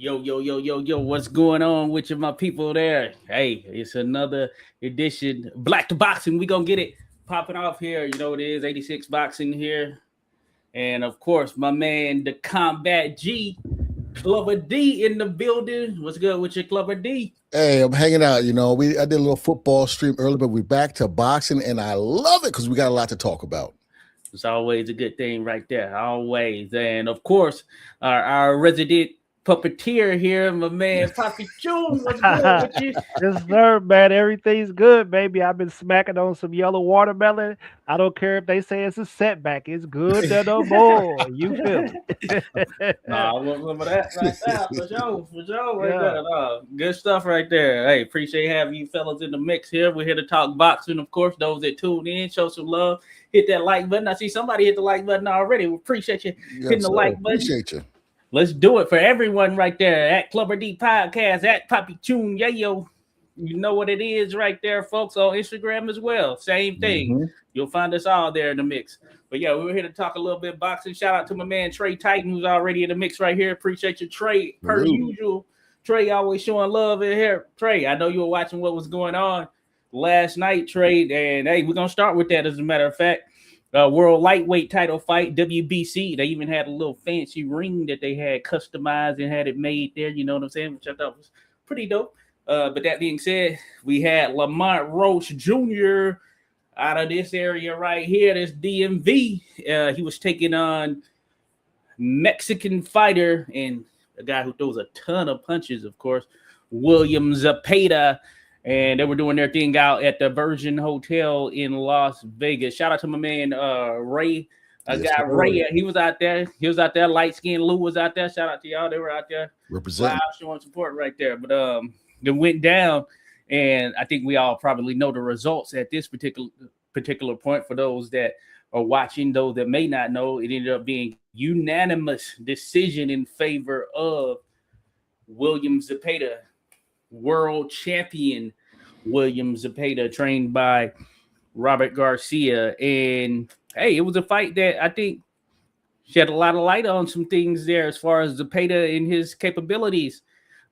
Yo, yo, yo, yo, yo, what's going on with you, my people there? Hey, it's another edition. Black to Boxing. We gonna get it popping off here. You know what it is, 86 Boxing here. And of course, my man, the Combat G, Clubber D in the building. What's good with your Clubber D? Hey, I'm hanging out. I did a little football stream earlier, but we're back to boxing, and I love it because we got a lot to talk about. It's always a good thing right there. Always. And of course, our resident puppeteer here, my man, Poppy June. What's good with you? Yes, sir, man. Everything's good, baby. I've been smacking on some yellow watermelon. I don't care if they say it's a setback. It's good to the boy. You feel it? Nah, I want some of that right there for sure, right Yeah. there. Good stuff right there. Hey, appreciate having you fellas in the mix here. We're here to talk boxing, of course. Those that tune in, show some love, hit that like button. I see somebody hit the like button already. We appreciate you hitting Yes, the sir. like button. Appreciate you. Let's do it for everyone right there at Clubber D Podcast, at Poppy Tune Yayo. You know what it is right there, folks, on Instagram as well. Same thing. Mhm. You'll find us all there in the mix. But yeah, we were here to talk a little bit boxing. Shout out to my man Trey Titan, who's already in the mix right here. Appreciate you, Trey. Per Salute. usual, Trey always showing love in here. Trey, I know you were watching what was going on last night, Trey. And hey, we're gonna start with that as a matter of fact. World lightweight title fight, WBC. They even had a little fancy ring that they had customized and had it made there. You know what I'm saying? Which I thought was pretty dope. But that being said, we had Lamont Roach Jr. out of this area right here, this DMV. He was taking on Mexican fighter and a guy who throws a ton of punches, of course, William Zepeda. And they were doing their thing out at the Virgin Hotel in Las Vegas. Shout out to my man Ray. Yes, Guy sir. Ray, he was out there. He was out there. Light skinned Lou was out there. Shout out to y'all. They were out there Represent. live showing support right there. But it went down, and I think we all probably know the results at this particular point. For those that are watching, those that may not know, it ended up being unanimous decision in favor of William Zepeda, world champion William Zepeda, trained by Robert Garcia. And hey, it was a fight that I think shed a lot of light on some things there as far as Zepeda and his capabilities,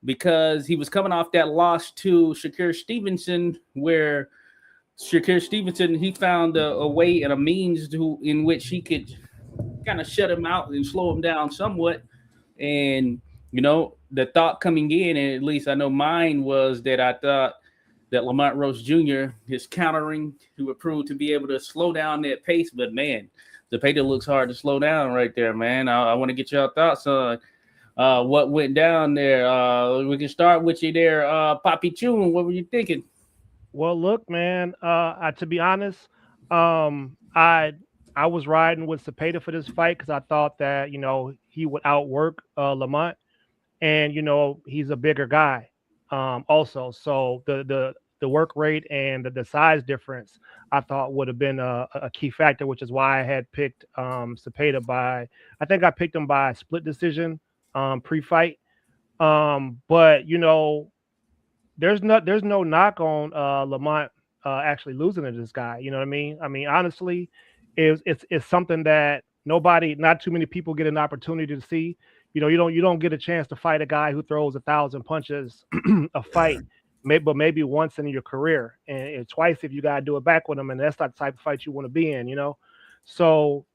because he was coming off that loss to Shakur Stevenson, where Shakur Stevenson, he found a way and a means in which he could kind of shut him out and slow him down somewhat. And the thought coming in, and at least I know mine was that I thought that Lamont Roach Jr., his countering, he would prove to be able to slow down that pace. But man, Zepeda looks hard to slow down right there, man. I want to get your thoughts on what went down there. We can start with you there, Poppy Tune. What were you thinking? Well, look, man. To be honest, I was riding with Cepeda for this fight because I thought that he would outwork Lamont, and he's a bigger guy. Also, so the work rate and the size difference I thought would have been a key factor, which is why I had picked Cepeda by. I think I picked him by split decision pre-fight. But there's no knock on Lamont actually losing to this guy. You know what I mean? I mean, honestly, it's something that not too many people get an opportunity to see. You don't get a chance to fight a guy who throws 1,000 punches a fight, but maybe once in your career, and twice if you gotta do it back with him, and that's not the type of fight you want to be in. So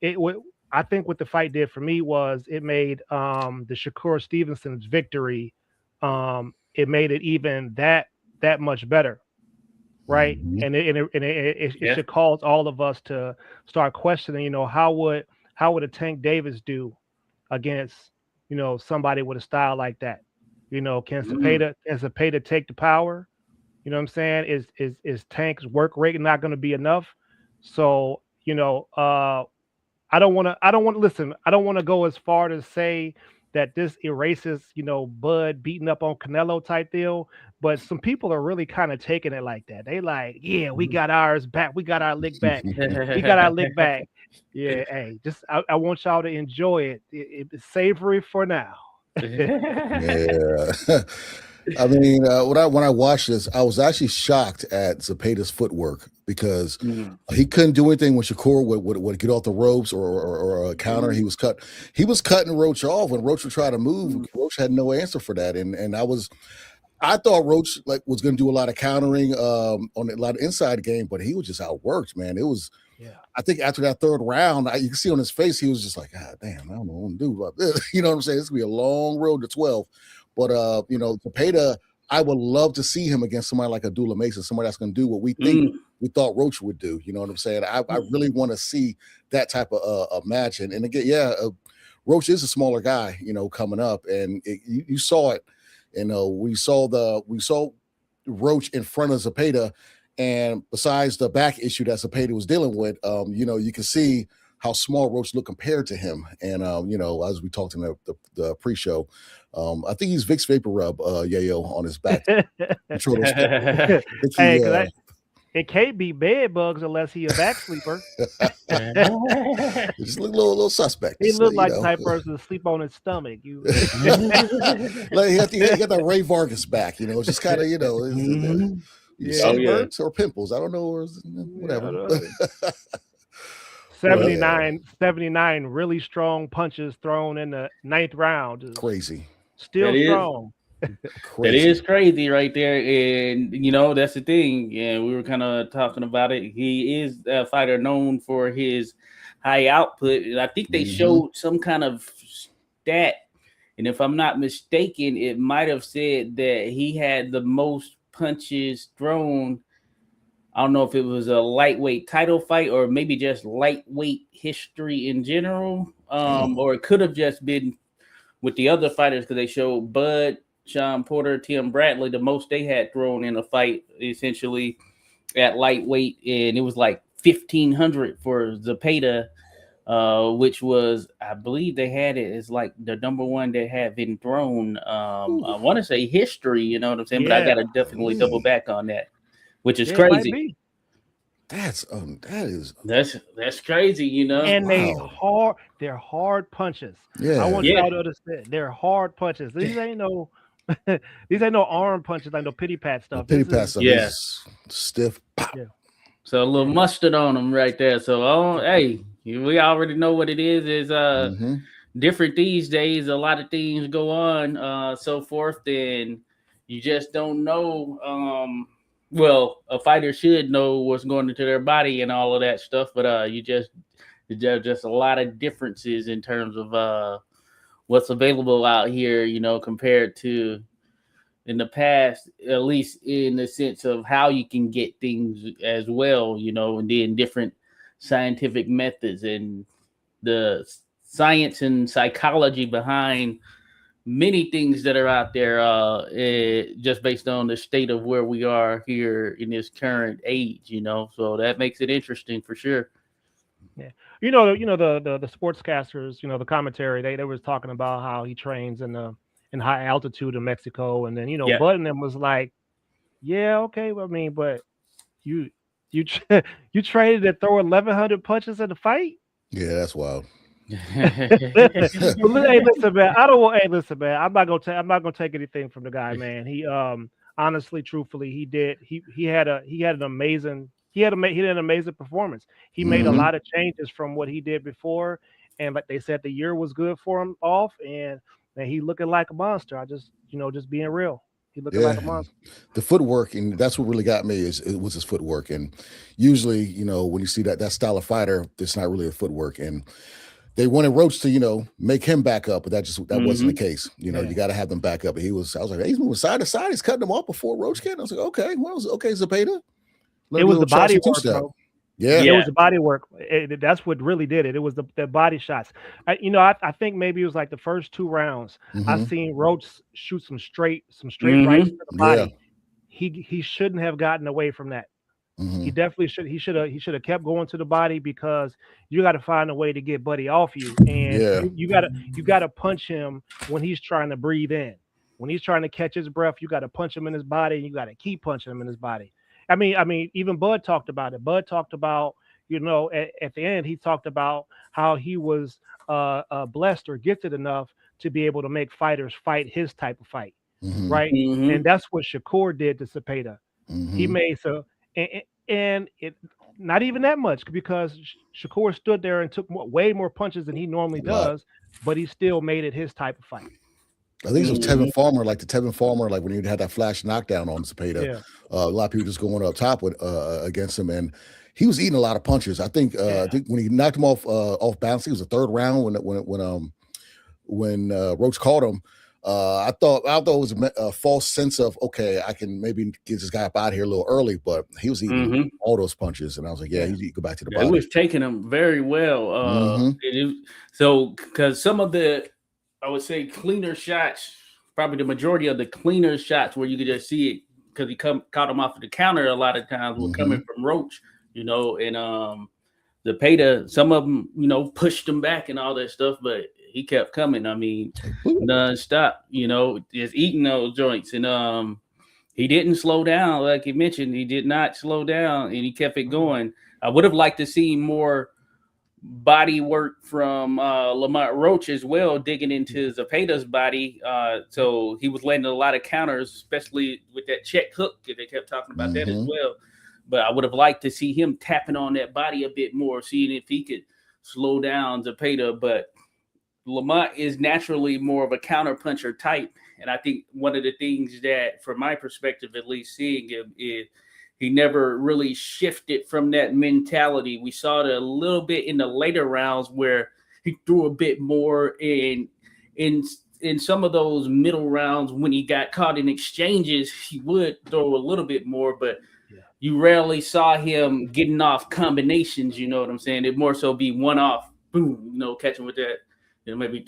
I think what the fight did for me was it made the Shakur Stevenson's victory. It made it even that much better, right? Mhm. It should cause all of us to start questioning. How would a Tank Davis do against somebody with a style like that? Can Zepeda take the power? You know what I'm saying? Is Tank's work rate not going to be enough? So I don't want to go as far to say that this erases, Bud beating up on Canelo type deal, but some people are really kind of taking it like that. They like, yeah, we got ours back. We got our lick back. We got our lick back. Yeah, hey, I want y'all to enjoy it. It's savory for now. Yeah. I mean, when I watched this, I was actually shocked at Zepeda's footwork because he couldn't do anything when Shakur would get off the ropes or a counter. He was cutting Roach off when Roach would try to move. Roach had no answer for that, and I thought Roach was going to do a lot of countering on a lot of inside game, but he was just outworked, man. It was. Yeah. I think after that third round, you can see on his face, he was just like, God damn, I don't know what to do about this. You know what I'm saying? It's going to be a long road to 12. But, Zepeda, I would love to see him against somebody like Abdullah Mason, somebody that's going to do what we think we thought Roach would do. You know what I'm saying? I really want to see that type of match. And again, Roach is a smaller guy, coming up. And you saw it. We saw Roach in front of Zepeda. And besides the back issue that Zepeda was dealing with, you can see how small Roach looked compared to him. And, as we talked in the pre-show, I think he's Vicks Vapor Rub, Yayo, on his back. It can't be bed bugs unless he a back sleeper. Just look a little suspect. He looked like the type of person to sleep on his stomach. He got that Ray Vargas back, it's just kind of, sunburns or pimples. I don't know, or whatever. 79 really strong punches thrown in the 9th round. Crazy. Still strong. That is crazy right there. And, that's the thing. And we were kind of talking about it. He is a fighter known for his high output. And I think they showed some kind of stat. And if I'm not mistaken, it might have said that he had the most punches thrown. I don't know if it was a lightweight title fight or maybe just lightweight history in general. Or it could have just been with the other fighters because they showed Bud, Sean Porter, Tim Bradley, the most they had thrown in a fight essentially at lightweight. And it was like 1,500 for Zepeda, which was, I believe they had it as like the number one that had been thrown. I want to say history, you know what I'm saying? Yeah. But I got to definitely double back on that, which is crazy. That's crazy, And they're hard punches. Yeah. I want y'all to understand they're hard punches. These ain't no arm punches like no pity pat stuff. Pity pat stuff. Yeah. Stiff. Yeah. So a little mustard on them right there. So hey, we already know what it is. Is different these days. A lot of things go on, so forth, and you just don't know. Well, a fighter should know what's going into their body and all of that stuff, but there's just a lot of differences in terms of what's available out here, compared to in the past, at least in the sense of how you can get things as well, and then different scientific methods and the science and psychology behind many things that are out there, just based on the state of where we are here in this current age, so that makes it interesting for sure. Yeah. The sportscasters, the commentary, they was talking about how he trains in high altitude in Mexico. And then, Bud and them was like, yeah, okay. Well, I mean, but you traded to throw 1,100 punches in the fight. Yeah, that's wild. Hey, listen, man. I'm not gonna take anything from the guy, man. He honestly, truthfully, he had an amazing performance. He made a lot of changes from what he did before, and like they said, the year was good for him off, and man, he looking like a monster. I just being real. He looking like a monster. The footwork, and that's what really got me it was his footwork. And usually, when you see that style of fighter, it's not really a footwork. And they wanted Roach to, make him back up, but that wasn't the case. You got to have them back up. And I was like, hey, he's moving side to side. He's cutting them off before Roach can. I was like, okay, Zepeda. It was the body work, bro. Yeah, it was the body work. That's what really did it. It was the body shots. I think maybe it was like the first 2 rounds. I've seen Roach shoot some straight rights to the body. Yeah. He shouldn't have gotten away from that. He definitely should. He should have kept going to the body because you got to find a way to get Buddy off you, and you got to punch him when he's trying to breathe in. When he's trying to catch his breath, you got to punch him in his body, and you got to keep punching him in his body. I mean, even Bud talked about it. Bud talked about, at the end, he talked about how he was blessed or gifted enough to be able to make fighters fight his type of fight. right? And that's what Shakur did to Zepeda. He Mm-hmm. made and it not even that much because Shakur stood there and took way more punches than he normally A lot. does, but he still made it his type of fight. I think it was Tevin Farmer, like the Tevin Farmer, like when he had that flash knockdown on Zepeda. Yeah. A lot of people just going up top with against him, and he was eating a lot of punches. I think when he knocked him off balance, it was the third round when Roach caught him. I thought it was a false sense of, okay, I can maybe get this guy up out of here a little early, but he was eating all those punches, and I was like, yeah, you go back to the body. He was taking them very well. So because some of the, I would say, cleaner shots, probably the majority of the cleaner shots where you could just see it because he caught him off of the counter a lot of times were coming from Roach, and Zepeda, some of them, pushed him back and all that stuff, but he kept coming. I mean, nonstop, just eating those joints. And he didn't slow down. Like you mentioned, he did not slow down, and he kept it going. I would have liked to see more body work from Lamont Roach as well, digging into Zepeda's body. So he was landing a lot of counters, especially with that check hook. They kept talking about that as well. But I would have liked to see him tapping on that body a bit more, seeing if he could slow down Zepeda. But Lamont is naturally more of a counter puncher type. And I think one of the things that, from my perspective, at least seeing him, is he never really shifted from that mentality. We saw it a little bit in the later rounds where he threw a bit more in some of those middle rounds when he got caught in exchanges, he would throw a little bit more, but you rarely saw him getting off combinations, you know what I'm saying? It'd more so be one off, boom, catching with that, maybe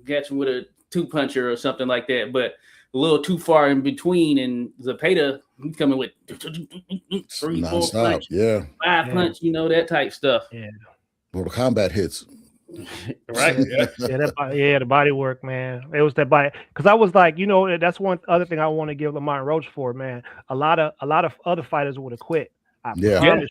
catching with a two puncher or something like that, but a little too far in between. And Zepeda, he's coming with 3, 4 punch, 5 punch, that type stuff. Yeah. Mortal Kombat hits. Right. The body work, man. It was that body. Because I was like, that's one other thing I want to give Lamont Roach for, man. A lot of other fighters would have quit. No doubt.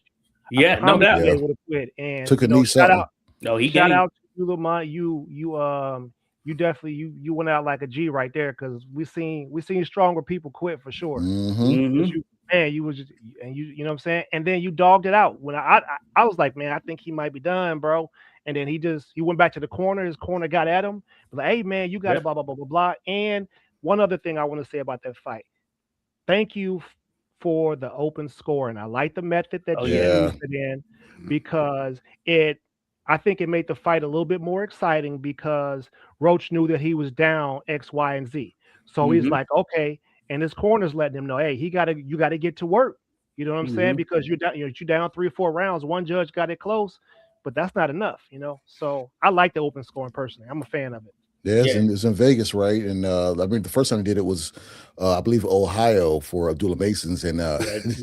They would have quit. And took a knee shout out. No, he shout out to you, Lamont. You definitely you went out like a G right there, because we seen stronger people quit for sure. You was just, and you know what I'm saying, and then you dogged it out when I was like, man, I think he might be done, bro. And then he went back to the corner. His corner got at him. Like, hey man, you got it, blah blah blah blah blah. And one other thing I want to say about that fight, thank you for the open scoring. I like the method that you used it in, because I think it made the fight a little bit more exciting, because Roach knew that he was down X, Y, and Z. So he's like, okay, and his corner's letting him know, hey, you got to get to work. You know what I'm saying? Because you're down 3 or 4 rounds. One judge got it close, but that's not enough, So I like the open scoring personally. I'm a fan of it. Yeah, it's in Vegas, right? And I mean, the first time he did it was, I believe, Ohio for Abdullah Masons, and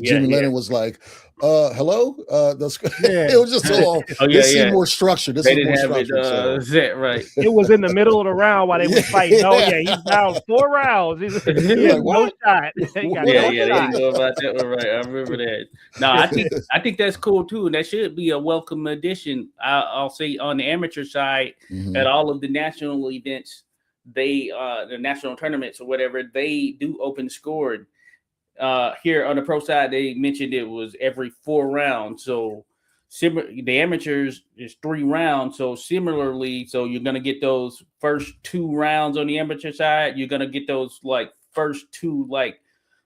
Jimmy Lennon was like, "Hello." It was just all. This seemed more structured. This they was didn't more have structured. It right. It was in the middle of the round while they were fighting. Oh yeah, he's down 4 rounds. He has no shot. They didn't know about that one, right? I remember that. No, I think that's cool too, and that should be a welcome addition. I'll say on the amateur side, at all of the national events, they the national tournaments or whatever, they do open scored. Here on the pro side, they mentioned it was every 4 rounds. So the amateurs is 3 rounds. So similarly, so you're gonna get those first 2 rounds on the amateur side. You're gonna get those like first 2 like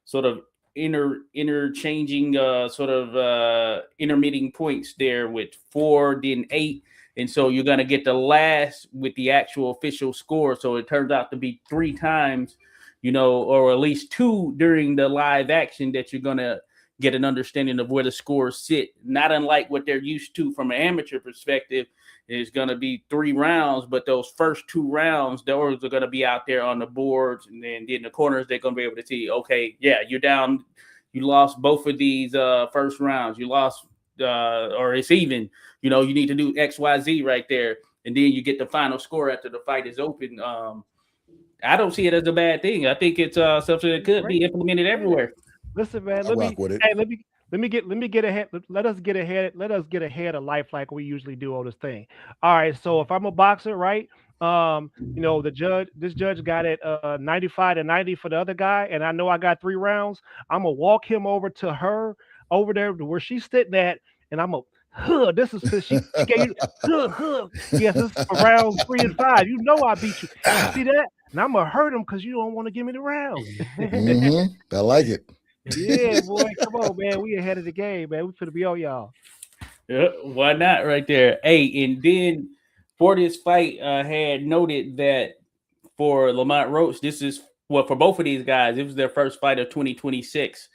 sort of interchanging sort of intermitting points there with 4, then 8. And so you're going to get the last with the actual official score. So it turns out to be 3 times, or at least 2 during the live action that you're going to get an understanding of where the scores sit. Not unlike what they're used to from an amateur perspective, is going to be 3 rounds, but those first 2 rounds, those are going to be out there on the boards. And then in the corners, they're going to be able to see, okay, yeah, you're down. You lost both of these first rounds. You lost or it's even, you need to do X, Y, Z right there. And then you get the final score after the fight is open. I don't see it as a bad thing. I think it's something that could be implemented everywhere. Listen, man, let me get ahead. Let us get ahead of life like we usually do on this thing. All right. So if I'm a boxer, right, This judge got it 95 to 90 for the other guy, and I know I got 3 rounds. I'm gonna walk him over to her over there to where she's sitting at, and I'm gonna. Huh, this is because she gave you Yes, this is for rounds 3 and 5. You know I beat you. You see that? And I'm gonna hurt him because you don't want to give me the round. I like it. Yeah, boy, come on, man. We ahead of the game, man. We finna be on y'all. Yeah, why not right there? Hey, and then for this fight, had noted that for Lamont Roach, this is for both of these guys, it was their first fight of 2026.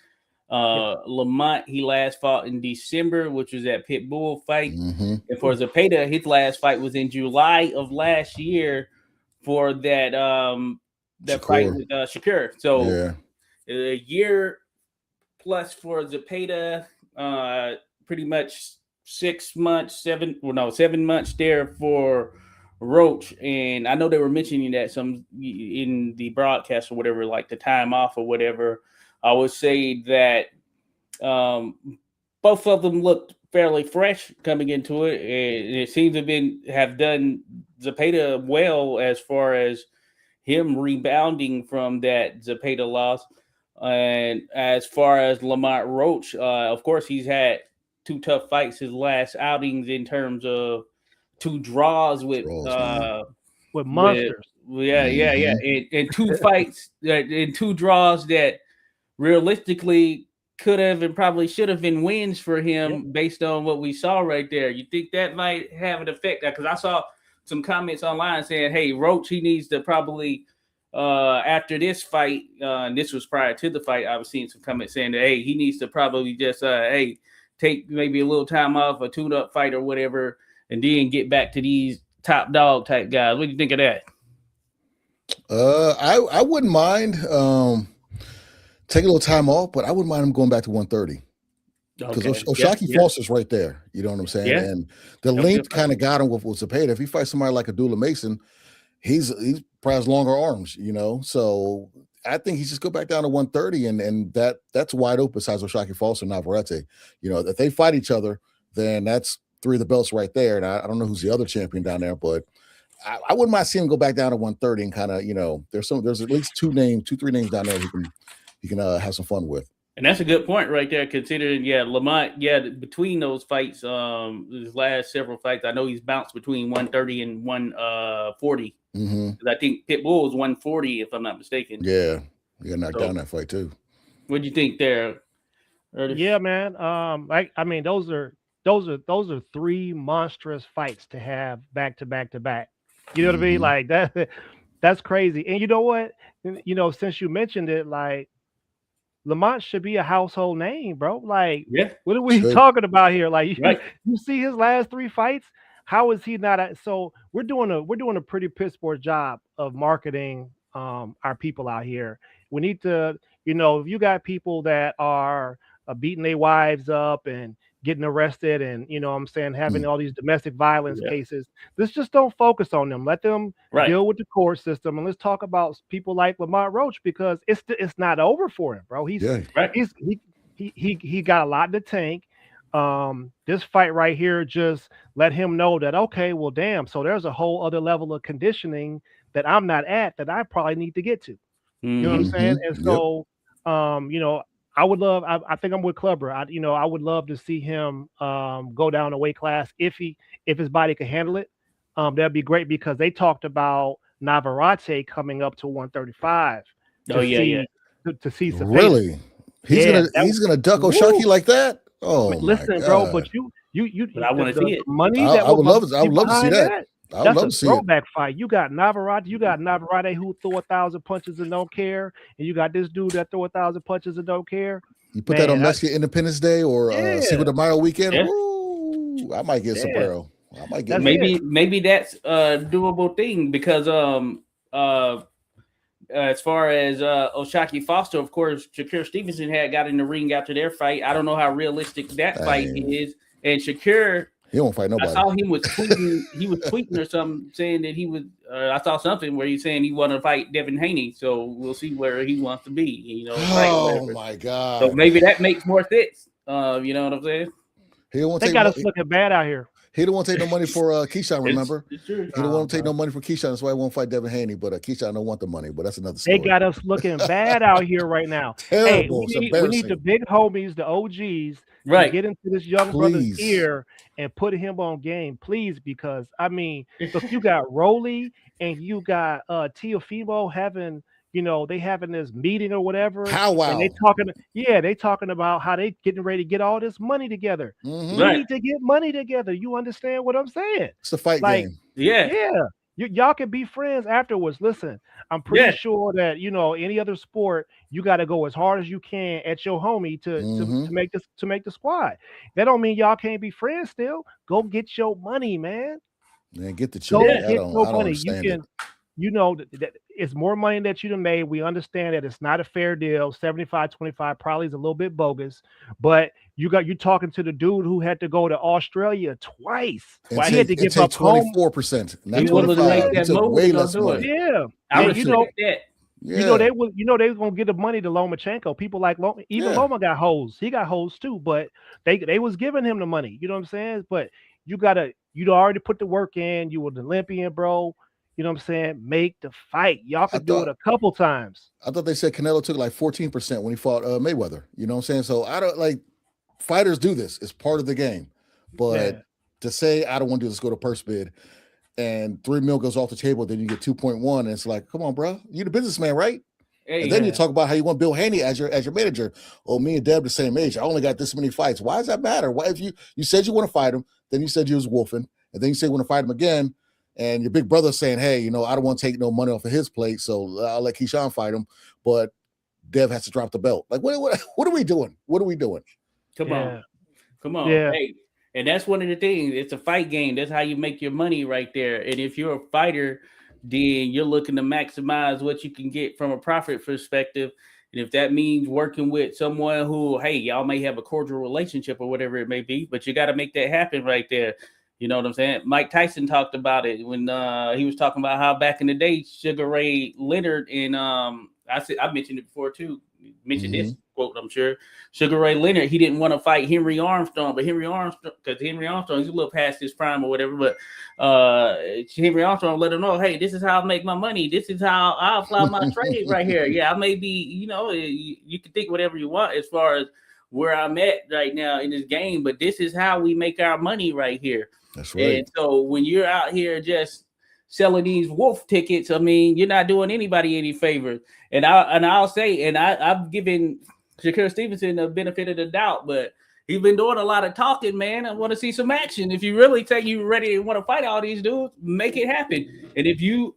Lamont, he last fought in December, which was that Pit Bull fight. And for Zepeda, his last fight was in July of last year for that fight with Shakur. So a year plus for Zepeda, pretty much 7 months there for Roach. And I know they were mentioning that some in the broadcast or whatever, like the time off or whatever. I would say that both of them looked fairly fresh coming into it, and it seems to have done Zepeda well as far as him rebounding from that Zepeda loss. And as far as Lamont Roach, of course, he's had 2 tough fights his last outings in terms of 2 draws with monsters. And 2 fights and 2 draws that realistically could have and probably should have been wins for him based on what we saw right there. You think that might have an effect? Because I saw some comments online saying, hey, Roach, he needs to probably after this fight, and this was prior to the fight, I was seeing some comments saying that, hey, he needs to probably just take maybe a little time off, a tune-up fight or whatever, and then get back to these top dog type guys. What do you think of that? I wouldn't mind taking a little time off, but I wouldn't mind him going back to 130. Because O'Shaquie Foster's right there. You know what I'm saying? Yeah. And the length kind of got him with Zepeda. If he fights somebody like Abdullah Mason, he's probably has longer arms, you know. So I think he just go back down to 130, and that's wide open besides O'Shaquie Foster and Navarrete. You know, if they fight each other, then that's 3 of the belts right there. And I don't know who's the other champion down there, but I wouldn't mind seeing him go back down to 130 and kind of, you know, there's at least 2, 3 names down there he can have some fun with. And that's a good point right there, considering, Lamont, between those fights, his last several fights, I know he's bounced between 130 and 140. I think Pitbull was 140, if I'm not mistaken. Yeah, he got knocked down that fight too. What do you think there, Ernest? Yeah, man. Those are 3 monstrous fights to have back to back to back. You know what I mean? Like that's crazy. And you know what? You know, since you mentioned it, like, Lamont should be a household name, bro. Like, what are we talking about here? Like, you see his last 3 fights. How is he not? So we're doing a pretty piss poor job of marketing our people out here. We need to, you know, if you got people that are beating their wives up and getting arrested and, you know what I'm saying, having all these domestic violence cases, let's just don't focus on them. Let them deal with the court system, and let's talk about people like Lamont Roach, because it's not over for him, bro. He got a lot in the tank. This fight right here just let him know that, okay, well, damn, so there's a whole other level of conditioning that I'm not at that I probably need to get to. You know what I'm saying? And so you know, I would love, I think I'm with Clubber. I would love to see him go down a weight class if his body can handle it. That'd be great, because they talked about Navarrete coming up to 135. To see some really? He's gonna duck O'Shaquie like that? Oh, listen, bro, but you but I want to see it. Money I would love to see that. I would love to see it. Throwback fight. You got Navarrete who threw 1,000 punches and don't care, and you got this dude that threw 1,000 punches and don't care. You put that on Mexican Independence Day or Cinco de Mayo weekend. Ooh, I might get sombrero. I might get maybe that's a doable thing, because as far as O'Shaquie Foster, of course, Shakur Stevenson had got in the ring after their fight. I don't know how realistic that fight is, and Shakur. He won't fight nobody. I saw him was tweeting. He was tweeting or something, saying that he was. I saw something where he's saying he wanted to fight Devin Haney. So we'll see where he wants to be. You know. Oh my God. So maybe that makes more sense. You know what I'm saying? They got us looking bad out here. He don't want to take no money for Keyshawn. Remember, It's true. he don't want to take no money for Keyshawn. That's why he won't fight Devin Haney. But Keyshawn don't want the money. But that's another story. They got us looking bad out here right now. Terrible. Hey, we need the big homies, the OGs, Right. to get into this young brother's ear and put him on game, please. Because I mean, look, you got Rolly and you got Teofimo having. They having this meeting or whatever. Wow. And they talking about how they getting ready to get all this money together. Mm-hmm. We need to get money together. You understand what I'm saying? It's a fight game. Yeah. Y'all can be friends afterwards. Listen, I'm pretty sure that any other sport, you got to go as hard as you can at your homie to make the squad. That don't mean y'all can't be friends still. Go get your money, man. Man, get the check. I don't understand it. That it's more money that you done made. We understand that it's not a fair deal. 75-25 probably is a little bit bogus, but you talking to the dude who had to go to Australia twice. He had to give up 24%. Not 25%. He took way less money. Yeah, I respect that. They was gonna get the money to Lomachenko. People like Loma got hoes. He got hoes too, but they was giving him the money. You know what I'm saying? But you'd already put the work in. You were the Olympian, bro. You know what I'm saying? Make the fight. Y'all could do it a couple times. I thought they said Canelo took like 14% when he fought Mayweather. You know what I'm saying? So I don't like fighters do this. It's part of the game. But to say I don't want to do this, go to purse bid, and $3 million goes off the table, then you get 2.1, and it's like, come on, bro, you the businessman, right? Hey, and then you talk about how you want Bill Haney as your manager. Oh, me and Deb the same age. I only got this many fights. Why does that matter? Why if you said you want to fight him, then you said you was wolfing, and then you say you want to fight him again. And your big brother saying, hey, I don't want to take no money off of his plate, so I'll let Keyshawn fight him. But Dev has to drop the belt. Like, what are we doing? What are we doing? Come on. Yeah. Hey, and that's one of the things. It's a fight game. That's how you make your money right there. And if you're a fighter, then you're looking to maximize what you can get from a profit perspective. And if that means working with someone who, hey, y'all may have a cordial relationship or whatever it may be, but you got to make that happen right there. You know what I'm saying? Mike Tyson talked about it when he was talking about how back in the day, Sugar Ray Leonard and I mentioned it before too. Mentioned this quote, I'm sure. Sugar Ray Leonard, he didn't want to fight Henry Armstrong, but Henry Armstrong, he's a little past his prime or whatever. But Henry Armstrong let him know, hey, this is how I make my money. This is how I'll fly my trade right here. Yeah, I may be, you can think whatever you want as far as where I'm at right now in this game, but this is how we make our money right here. That's right. And so when you're out here just selling these wolf tickets, I mean, you're not doing anybody any favors. And I'll say, I've given Shakur Stevenson the benefit of the doubt, but he's been doing a lot of talking, man. I want to see some action. If you really think you're ready and want to fight all these dudes, make it happen. And if you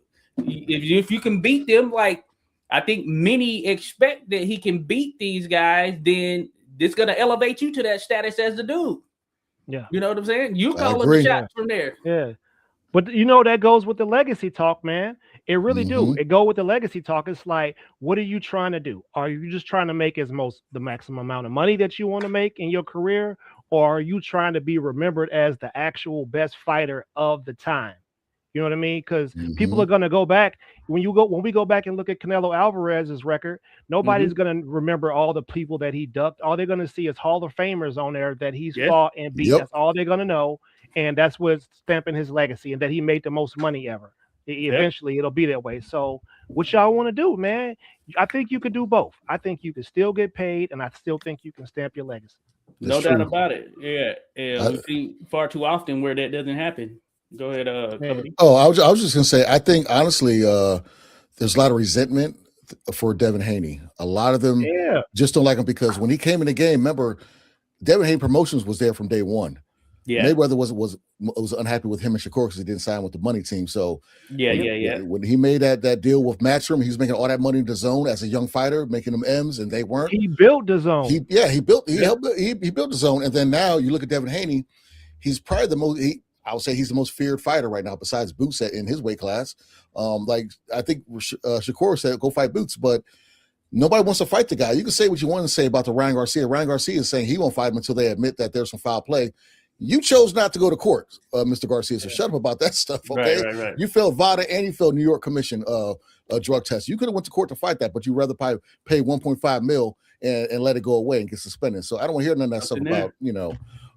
can beat them, like I think many expect that he can beat these guys, then it's gonna elevate you to that status as the dude. Yeah. You know what I'm saying? You call up the shots from there. Yeah. But that goes with the legacy talk, man. It really do. It go with the legacy talk. It's like, what are you trying to do? Are you just trying to make the maximum amount of money that you want to make in your career? Or are you trying to be remembered as the actual best fighter of the time? You know what I mean? Because people are gonna go back when we go back and look at Canelo Alvarez's record. Nobody's gonna remember all the people that he ducked. All they're gonna see is Hall of Famers on there that he's fought and beat. That's all they're gonna know, and that's what's stamping his legacy and that he made the most money ever. Eventually, it'll be that way. So, what y'all want to do, man? I think you could do both. I think you can still get paid, and I still think you can stamp your legacy. No doubt about it. Yeah. We see far too often where that doesn't happen. Go ahead. I was just gonna say, I think honestly, there's a lot of resentment for Devin Haney. A lot of them just don't like him because when he came in the game, remember, Devin Haney Promotions was there from day one. Yeah, Mayweather was unhappy with him and Shakur because he didn't sign with the money team. So when he made that deal with Matchroom, he was making all that money in the zone as a young fighter, making them M's, and they weren't. He built the zone. He built the zone, and then now you look at Devin Haney, he's probably the most. I would say he's the most feared fighter right now, besides Boots in his weight class. Like I think Shakur said, go fight Boots, but nobody wants to fight the guy. You can say what you want to say about the Ryan Garcia. Ryan Garcia is saying he won't fight him until they admit that there's some foul play. You chose not to go to court, Mr. Garcia. So shut up about that stuff, okay? Right. You failed VADA and you failed New York Commission drug test. You could have went to court to fight that, but you rather pay $1.5 million and let it go away and get suspended. So I don't want to hear none of that stuff about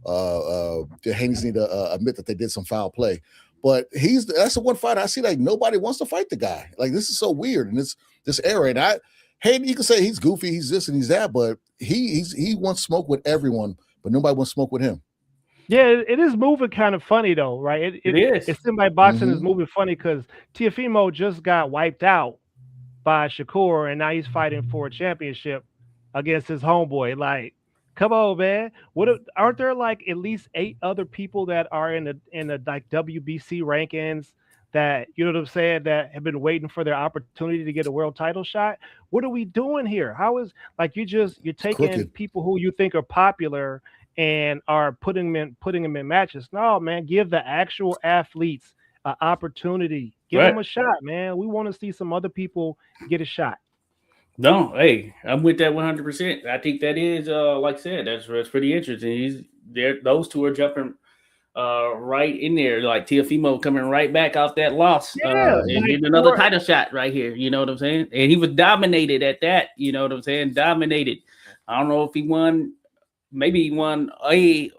The Haney's need to admit that they did some foul play. But that's the one fight I see like nobody wants to fight the guy. Like this is so weird in this era. And Haney, you can say he's goofy, he's this and he's that, but he wants smoke with everyone, but nobody wants smoke with him. Yeah, it is moving kind of funny though, right? It is. It seems like boxing is moving funny because Teofimo just got wiped out by Shakur, and now he's fighting for a championship against his homeboy. Like, come on, man. Aren't there like at least 8 other people that are in the like WBC rankings that, you know what I'm saying, that have been waiting for their opportunity to get a world title shot? What are we doing here? How is like you're taking crooked. people who you think are popular and are putting them in matches? No, man, give the actual athletes an opportunity. Give them a shot, man. We want to see some other people get a shot. No, hey, I'm with that 100%. I think that is, like I said, that's pretty interesting. Those two are jumping right in there, like Teofimo coming right back off that loss, and getting another title shot right here. You know what I'm saying? And he was dominated at that. You know what I'm saying? Dominated. I don't know if he won. Maybe he won a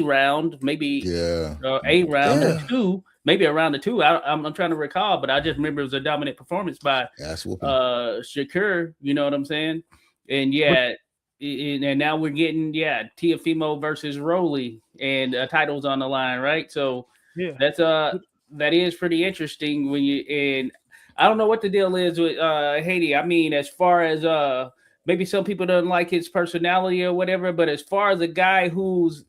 round, maybe a round or two. Maybe around the 2. I'm trying to recall, but I just remember it was a dominant performance by Shakur. You know what I'm saying? And and now we're getting Teofimo versus Rolly, and titles on the line, right? So that is pretty interesting and I don't know what the deal is with Haney. I mean, as far as maybe some people don't like his personality or whatever, but as far as a guy who's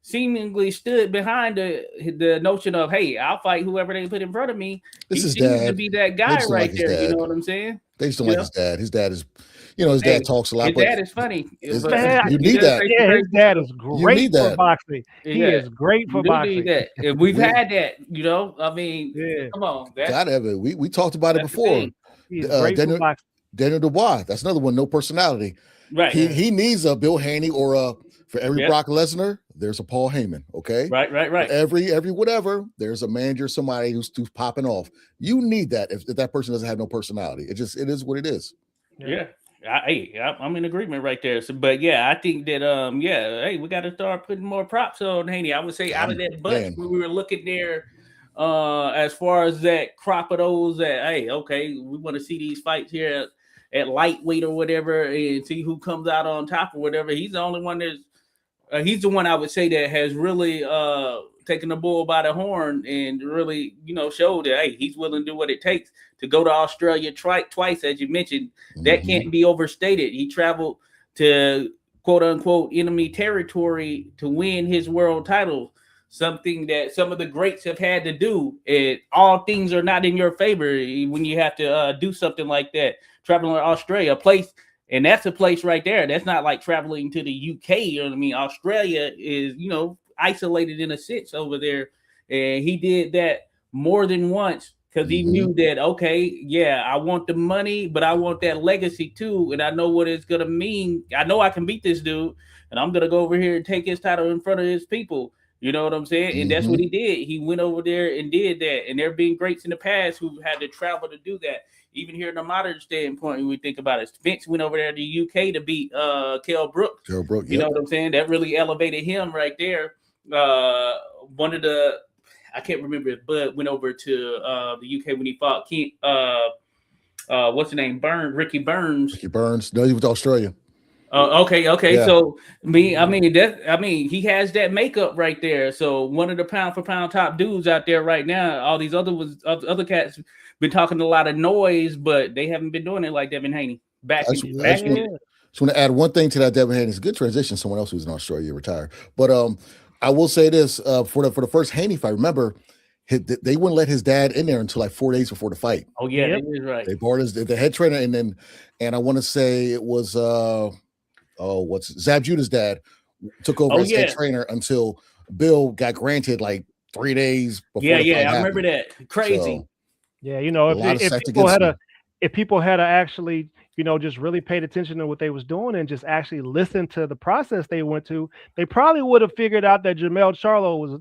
seemingly stood behind the notion of, hey, I'll fight whoever they put in front of me. This he seems to be that guy right there. You know what I'm saying? They just don't like his dad. His dad is, his dad talks a lot. His dad is funny. You need that. Yeah, his dad is great for boxing. He is great for boxing. And we've had that, I mean, come on. Gotta have it. We talked about it before. He's great for boxing. Daniel Dubois. That's another one, no personality. Right. He needs a Bill Haney or for every Brock Lesnar, there's a Paul Heyman. Okay. Right. For every whatever, there's a manager, somebody who's popping off. You need that if that person doesn't have no personality. It is what it is. Yeah. I'm in agreement right there. So, but I think that hey, we got to start putting more props on Haney. I would say out of that bunch when we were looking there, as far as that crop of those that, hey, okay, we want to see these fights here at lightweight or whatever and see who comes out on top or whatever. He's the only one he's the one I would say that has really taken the bull by the horn and really, showed that, hey, he's willing to do what it takes to go to Australia twice, as you mentioned. That can't be overstated. He traveled to quote unquote enemy territory to win his world title, something that some of the greats have had to do. And all things are not in your favor when you have to do something like that. Traveling to Australia, a place. And that's a place right there. That's not like traveling to the UK. You know what I mean? Australia is, isolated in a sense over there. And he did that more than once because he knew that, okay, I want the money, but I want that legacy too. And I know what it's going to mean. I know I can beat this dude, and I'm going to go over here and take his title in front of his people. You know what I'm saying? And that's what he did. He went over there and did that. And there have been greats in the past who had to travel to do that. Even here in the modern standpoint, when we think about it, Spence went over there to the UK to beat Kell Brook. You know what I'm saying? That really elevated him right there. One of the, I can't remember if Bud went over to the UK when he fought King, what's his name? Ricky Burns. Ricky Burns. No, he was Australia. Okay. Yeah. So he has that makeup right there. So one of the pound for pound top dudes out there right now. All these other cats been talking a lot of noise, but they haven't been doing it like Devin Haney. I just want to add one thing to that. Devin Haney is a good transition. Someone else who's in Australia retired, but I will say this for the first Haney fight. Remember, they wouldn't let his dad in there until like 4 days before the fight. Oh yeah, that is right. They brought the head trainer, and I want to say it was Zab Judah's dad took over as head trainer until Bill got granted like 3 days before. I remember that. Crazy. So, if people had actually, just really paid attention to what they was doing and just actually listened to the process they went to, they probably would have figured out that Jamal Charlo was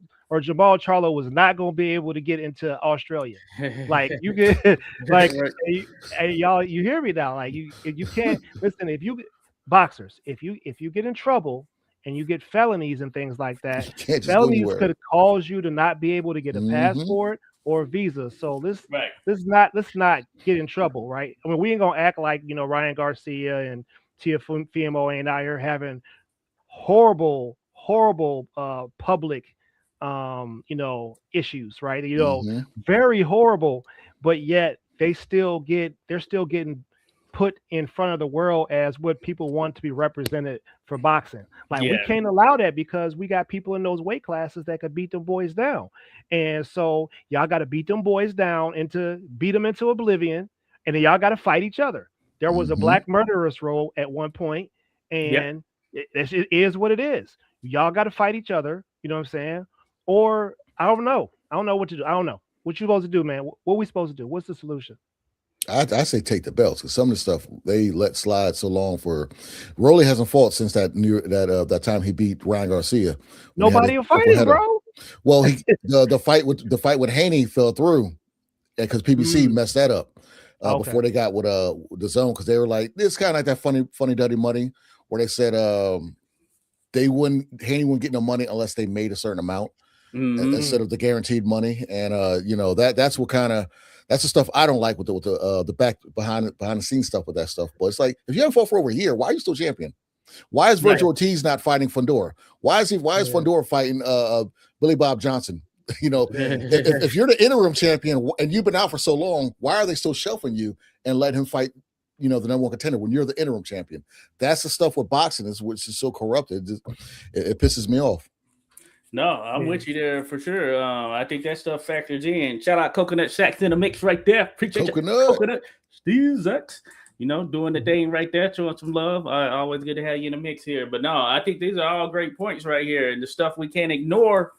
not going to be able to get into Australia. Like you get, like, hey, y'all, you hear me now? Like you can't listen. If you boxers, if you get in trouble and you get felonies and things like that. You can't just go Felonies anywhere. could cause you to not be able to get a Mm-hmm. passport or a visa. So Right. let's not get in trouble, right? I mean, we ain't gonna act like Ryan Garcia and Tiafimo ain't out here having horrible public issues, right? Mm-hmm. Very horrible, but yet they're still getting put in front of the world as what people want to be represented for boxing. Like we Yeah. can't allow that because we got people in those weight classes that could beat them boys down. And so y'all got to beat them boys down beat them into oblivion, and then y'all got to fight each other. There was a Mm-hmm. black murderous role at one point, Yep. and it is what it is. Y'all got to fight each other. You know what I'm saying? Or I don't know. I don't know what to do. I don't know what you supposed to do, man. What we supposed to do? What's the solution? I say take the belts because some of the stuff they let slide so long for. Rolly hasn't fought since that time he beat Ryan Garcia. Nobody will fight him, bro. Well, the fight with Haney fell through because PBC messed that up before they got with the zone because they were like this kind of like that funny dirty money where they said Haney wouldn't get no money unless they made a certain amount instead of the guaranteed money, and that's what kind of. That's the stuff I don't like with the back behind the scenes stuff with that stuff. But it's like if you haven't fought for over a year, why are you still champion? Why is Virgil Ortiz not fighting Fundora? Why is Fundora fighting Billy Bob Johnson? If you're the interim champion and you've been out for so long, why are they still shelving you and let him fight? The number one contender when you're the interim champion. That's the stuff with boxing which is so corrupted. It pisses me off. No, I'm with you there for sure. I think that stuff factors in. Shout out Coconut Shacks in the mix right there. Appreciate Coconut. Steve X, doing the thing right there, showing some love. Always good to have you in the mix here. But no, I think these are all great points right here, and the stuff we can't ignore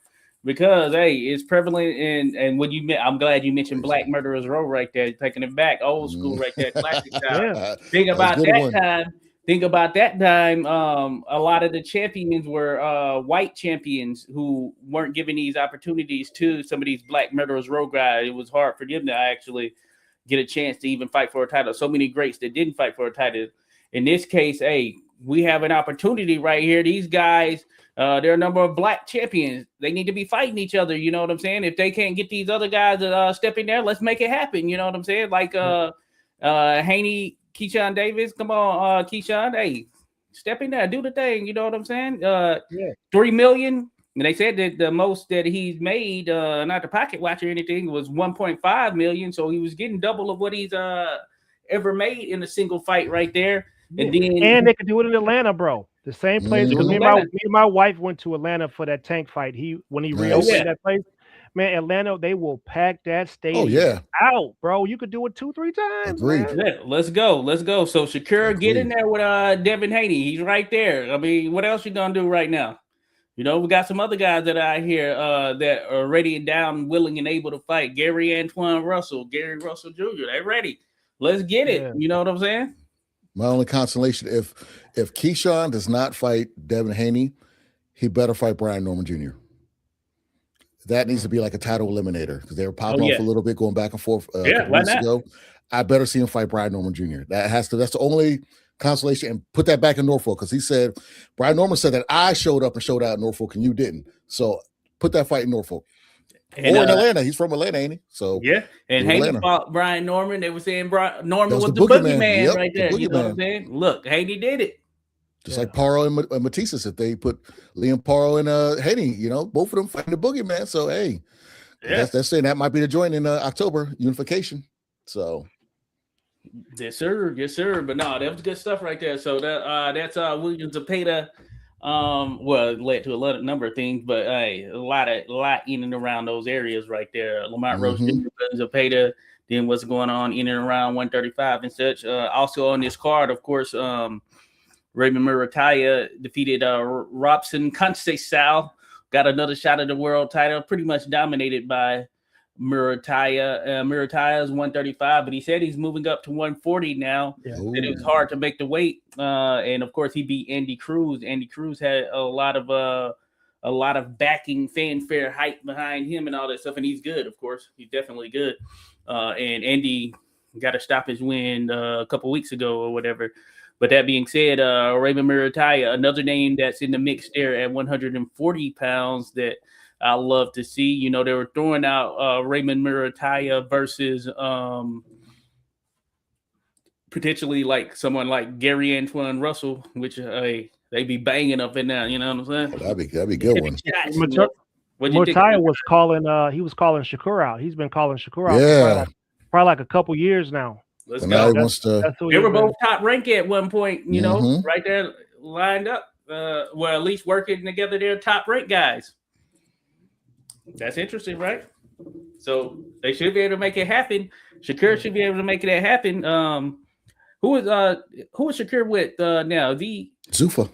because it's prevalent. And when I'm glad you mentioned Black Murderers Row right there, taking it back, old school right there, classic style. Think about that time. Think about that time. A lot of the champions were white champions who weren't given these opportunities to some of these Black Murderers Row guys. It was hard for them to actually get a chance to even fight for a title. So many greats that didn't fight for a title. In this case, we have an opportunity right here. These guys, there are a number of Black champions. They need to be fighting each other. You know what I'm saying? If they can't get these other guys to step in there, let's make it happen. You know what I'm saying? Like Haney. Keyshawn Davis, come on, Keyshawn, hey, step in there, do the thing. You know what I'm saying? 3 million. And they said that the most that he's made, not the pocket watch or anything, was 1.5 million. So he was getting double of what he's ever made in a single fight right there. And they could do it in Atlanta, bro. The same place. Because me and my wife went to Atlanta for that Tank fight. When he reopened that place. Man, Atlanta, they will pack that stadium out, bro. You could do it 2-3 times. Agreed. Let's go. So Shakur, get in there with Devin Haney. He's right there. I mean, what else you gonna do right now? We got some other guys that are out here that are ready and down, willing and able to fight. Gary Russell Jr. They're ready. Let's get it. Yeah. You know what I'm saying? My only consolation, if Keyshawn does not fight Devin Haney, he better fight Brian Norman Jr. That needs to be like a title eliminator because they were popping off a little bit, going back and forth a couple weeks ago. I better see him fight Brian Norman Jr. That's the only consolation, and put that back in Norfolk because he said Brian Norman said that I showed up and showed out in Norfolk and you didn't. So put that fight in Norfolk. And, or in Atlanta. He's from Atlanta, ain't he? So and Haney fought Brian Norman. They were saying Norman was the boogeyman right there. You know what I'm saying? Look, Haney did it. Just like Paro and Matisse, if they put Liam Paro and Haney, both of them fighting the boogeyman. So hey, that's saying that might be the joint in October unification. So yes, sir. But no, that was good stuff right there. So that's William Zepeda. It led to a number of things, but a lot in and around those areas right there. Lamont Roach, Zepeda. Then what's going on in and around 135 and such. Also on this card, of course. Raymond Murataya defeated Robson Conceição, got another shot at the world title, pretty much dominated by Murataya. Murataya is 135, but he said he's moving up to 140 now. And it was hard to make the weight. And of course, he beat Andy Cruz. Andy Cruz had a lot of backing, fanfare, hype behind him and all that stuff. And he's good, of course. He's definitely good. And Andy got a stoppage win a couple weeks ago or whatever. But that being said, Raymond Murataya, another name that's in the mix there at 140 pounds that I love to see. You know, they were throwing out Raymond Murataya versus potentially like someone like Gary Antoine Russell, which they be banging up in there. You know what I'm saying? Oh, that'd be a good one. Murataya was calling. He was calling Shakur out. He's been calling Shakur out Yeah, for probably like a couple years now. Let's but go. now he wants to. They were both top ranked at one point, you know, Mhm. right there lined up. Well, at least working together, they're top ranked guys. That's interesting, right? So they should be able to make it happen. Shakur should be able to make it happen. Who is Shakur with now? The Zuffa.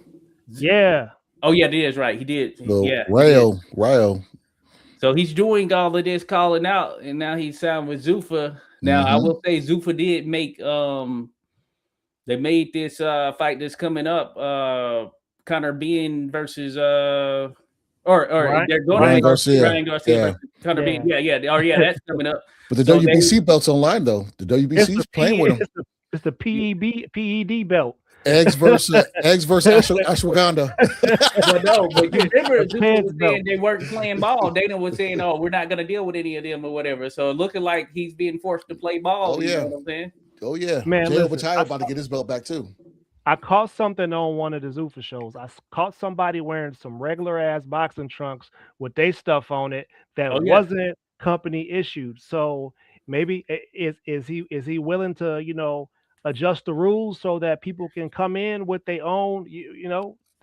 Yeah. Oh yeah, it is right. He did. So Yeah. Rayo. So he's doing all of this calling out, and now he's signed with Zuffa. Now I will say Zuffa did make they made this fight that's coming up, Conor Bean versus or Ryan- they're going Ryan to Garcia. Ryan Garcia Yeah. versus Conor Yeah. Bean. Yeah. Oh yeah, that's coming up. But the So WBC belt's online though. The WBC's playing with him. It's the PED belt. Eggs versus ashwagandha. But no, but you remember Zuffa was Pants saying they weren't playing ball. Dana was saying, "Oh, we're not going to deal with any of them or whatever." So looking like he's being forced to play ball. Oh, You yeah. know what I'm saying? Oh yeah, Man, Jay listen, Overtime about to get his belt back too. I caught something on one of the Zuffa shows. I caught somebody wearing some regular ass boxing trunks with their stuff on it that wasn't company issued. So maybe is he willing to, you know, adjust the rules so that people can come in with their own,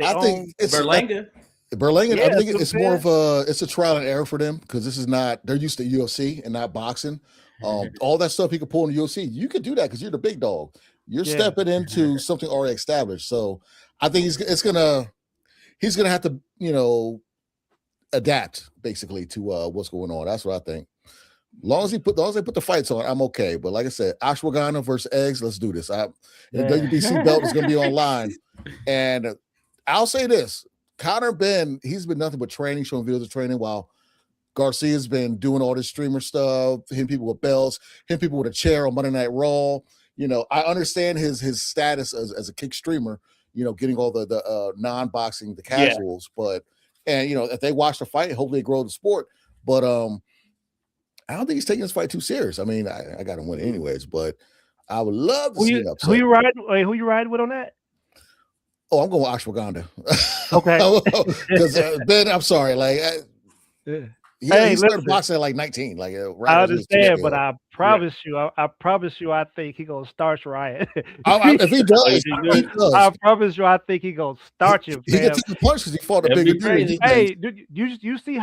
I think it's Berlanga. Berlanga. Yeah, I think that's it's what more I'm of a trial and error for them because this is not. They're used to UFC and not boxing. All that stuff he could pull in the UFC, you could do that because you're the big dog. You're stepping into something already established. So I think he's gonna have to, you know, adapt basically to what's going on. That's what I think. As long as they put the fights on, I'm okay. But like I said, ashwagandha versus eggs, let's do this. The WBC belt is going to be online. And I'll say this, Conor Ben, he's been nothing but training, showing videos of training while Garcia's been doing all this streamer stuff, hitting people with belts, hitting people with a chair on Monday Night Raw. You know, I understand his status as a kick streamer, you know, getting all the non-boxing, the casuals. But, and, you know, if they watch the fight, hopefully they grow the sport. But I don't think he's taking this fight too serious. I mean, I got to win anyways, but I would love to see an upset. Who you riding with on that? Oh, I'm going with ashwagandha. Okay. Because Ben, I'm sorry, like he started boxing at like 19. Like I understand, but I promise you, I think he gonna starch Ryan. If he does, I promise you, I think he gonna starch him. He can take a punch because he fought a bigger dude. Hey, you see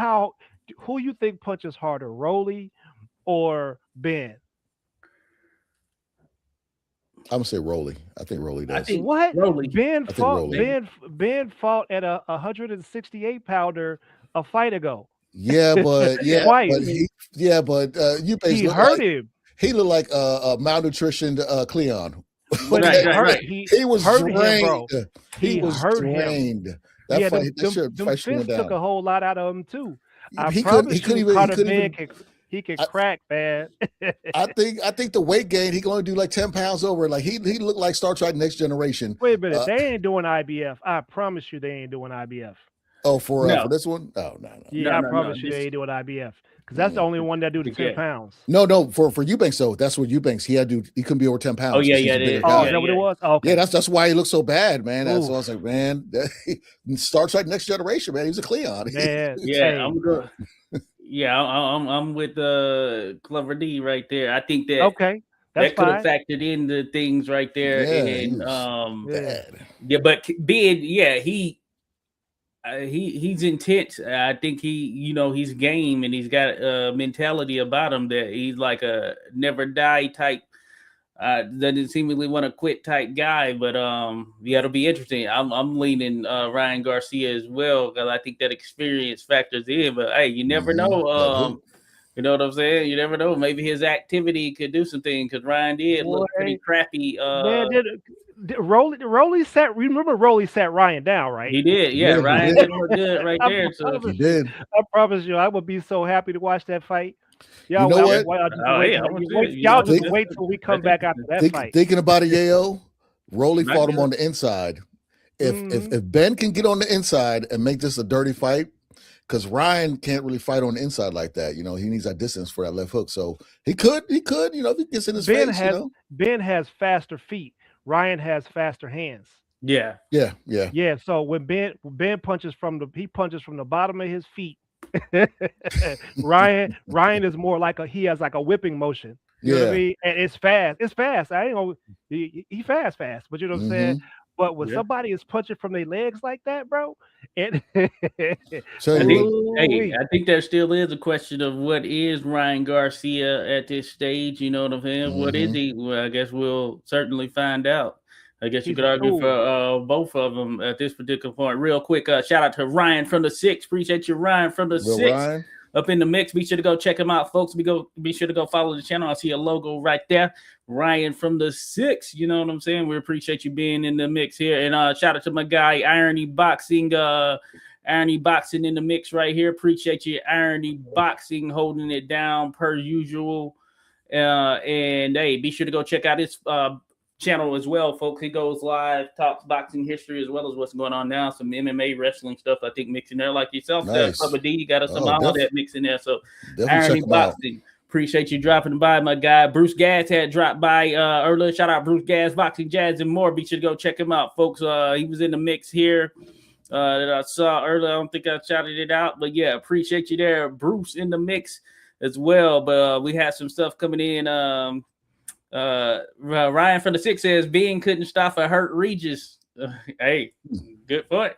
who you think punches harder, Rolly or Ben? I'm gonna say Rolly. I think Rolly does. What? Rolly. Ben fought at a 168 pounder a fight ago. Yeah, but he hurt him. He looked like a malnutritioned Cleon. But right. He was hurt drained. Him, bro. He was hurt drained. him. Them fists took a whole lot out of him too. He can crack, man. I think the weight gain, he can only do like 10 pounds over. Like he looked like Star Trek Next Generation. Wait a minute, they ain't doing IBF. I promise you, they ain't doing IBF. Oh, for this one? Oh, no. Yeah, I promise you, they ain't doing IBF because that's the only one that do the 10 pounds. No, for Eubanks though, that's what Eubanks he couldn't be over 10 pounds. Oh yeah, is that what it was? Oh, okay. Yeah, that's why he looked so bad, man. That's why I was like, man, Star Trek Next Generation, man. He was a Cleon. Man, I'm good. Yeah, I'm with Clever D right there. I think that that could have factored into things right there. But being he's intense. I think he's game and he's got a mentality about him that he's like a never die type. Doesn't seemingly want to quit type guy, but it'll be interesting. I'm leaning Ryan Garcia as well because I think that experience factors in. But hey, you never know. You know what I'm saying? You never know. Maybe his activity could do something because Ryan did look pretty crappy. Rolly sat. Remember, Rolly sat Ryan down, right? He did. Yeah, Ryan did look good right there. So he did. I promise you, I would be so happy to watch that fight. Y'all, y'all just wait till we come back after that fight. Thinking about it, Yayo. Rolly I fought get him it. on the inside. If Mhm. if Ben can get on the inside and make this a dirty fight, because Ryan can't really fight on the inside like that. You know, he needs that distance for that left hook. So he could, you know, if he gets in his Ben face, you has know. Ben has faster feet. Ryan has faster hands. Yeah. Yeah, yeah. Yeah, so when Ben punches he punches from the bottom of his feet. Ryan is more like he has like a whipping motion. You know what I Yeah. mean? And it's fast. It's fast. I ain't gonna he fast, but you know what I'm saying? Mm-hmm. But when Yeah. somebody is punching from their legs like that, bro, it Tell I you what, think, hey, ooh-wee. I think there still is a question of what is Ryan Garcia at this stage. You know what I'm saying? What is mm-hmm. he? Well, I guess we'll certainly find out. I guess you He's could a argue for tool. both of them at this particular point. Real quick, shout out to Ryan from the Six. Appreciate you, Ryan from the Real Six. Ryan. Up in the mix. Be sure to go check him out, folks. Be sure to go follow the channel. I see a logo right there. Ryan from the Six. You know what I'm saying? We appreciate you being in the mix here. And shout out to my guy, Irony Boxing. Irony Boxing in the mix right here. Appreciate you, Irony Boxing, holding it down per usual. And hey, be sure to go check out his channel as well, folks. He goes live, talks boxing history as well as what's going on now. Some MMA, wrestling stuff, I think, mixing there, like yourself, Nice. Bubba D. You got us some all that mixing there. So, definitely Irony check him out. Boxing. Appreciate you dropping by, my guy. Bruce Gaz had dropped by earlier. Shout out Bruce Gaz, Boxing Jazz, and more. Be sure to go check him out, folks. He was in the mix here that I saw earlier. I don't think I shouted it out, but yeah, appreciate you there, Bruce, in the mix as well. But we had some stuff coming in. Ryan from the Six says Bean couldn't stop a hurt Regis. Hey, good point.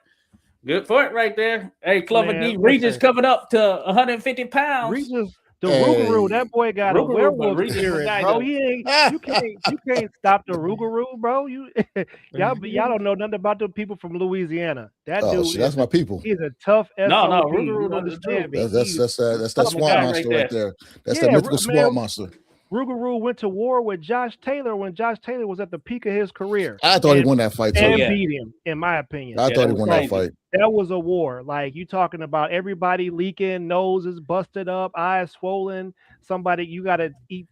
Good point right there. Hey, Clover D. Regis coming up to 150 pounds. Regis, the Rougarou, that boy got a werewolf Regis, spirit, guy, bro. though. He ain't you can't stop the Rougarou, bro. Y'all don't know nothing about the people from Louisiana. That dude that's my people. He's a tough SOB. No, You Rougarou, understand me. That's that swamp monster right there. That's that mythical swamp monster. Rougarou went to war with Josh Taylor when Josh Taylor was at the peak of his career. I thought he won that fight too. And beat him, in my opinion. I thought he won that fight. That was a war. Like, you talking about everybody leaking, noses busted up, eyes swollen. Somebody, you got to eat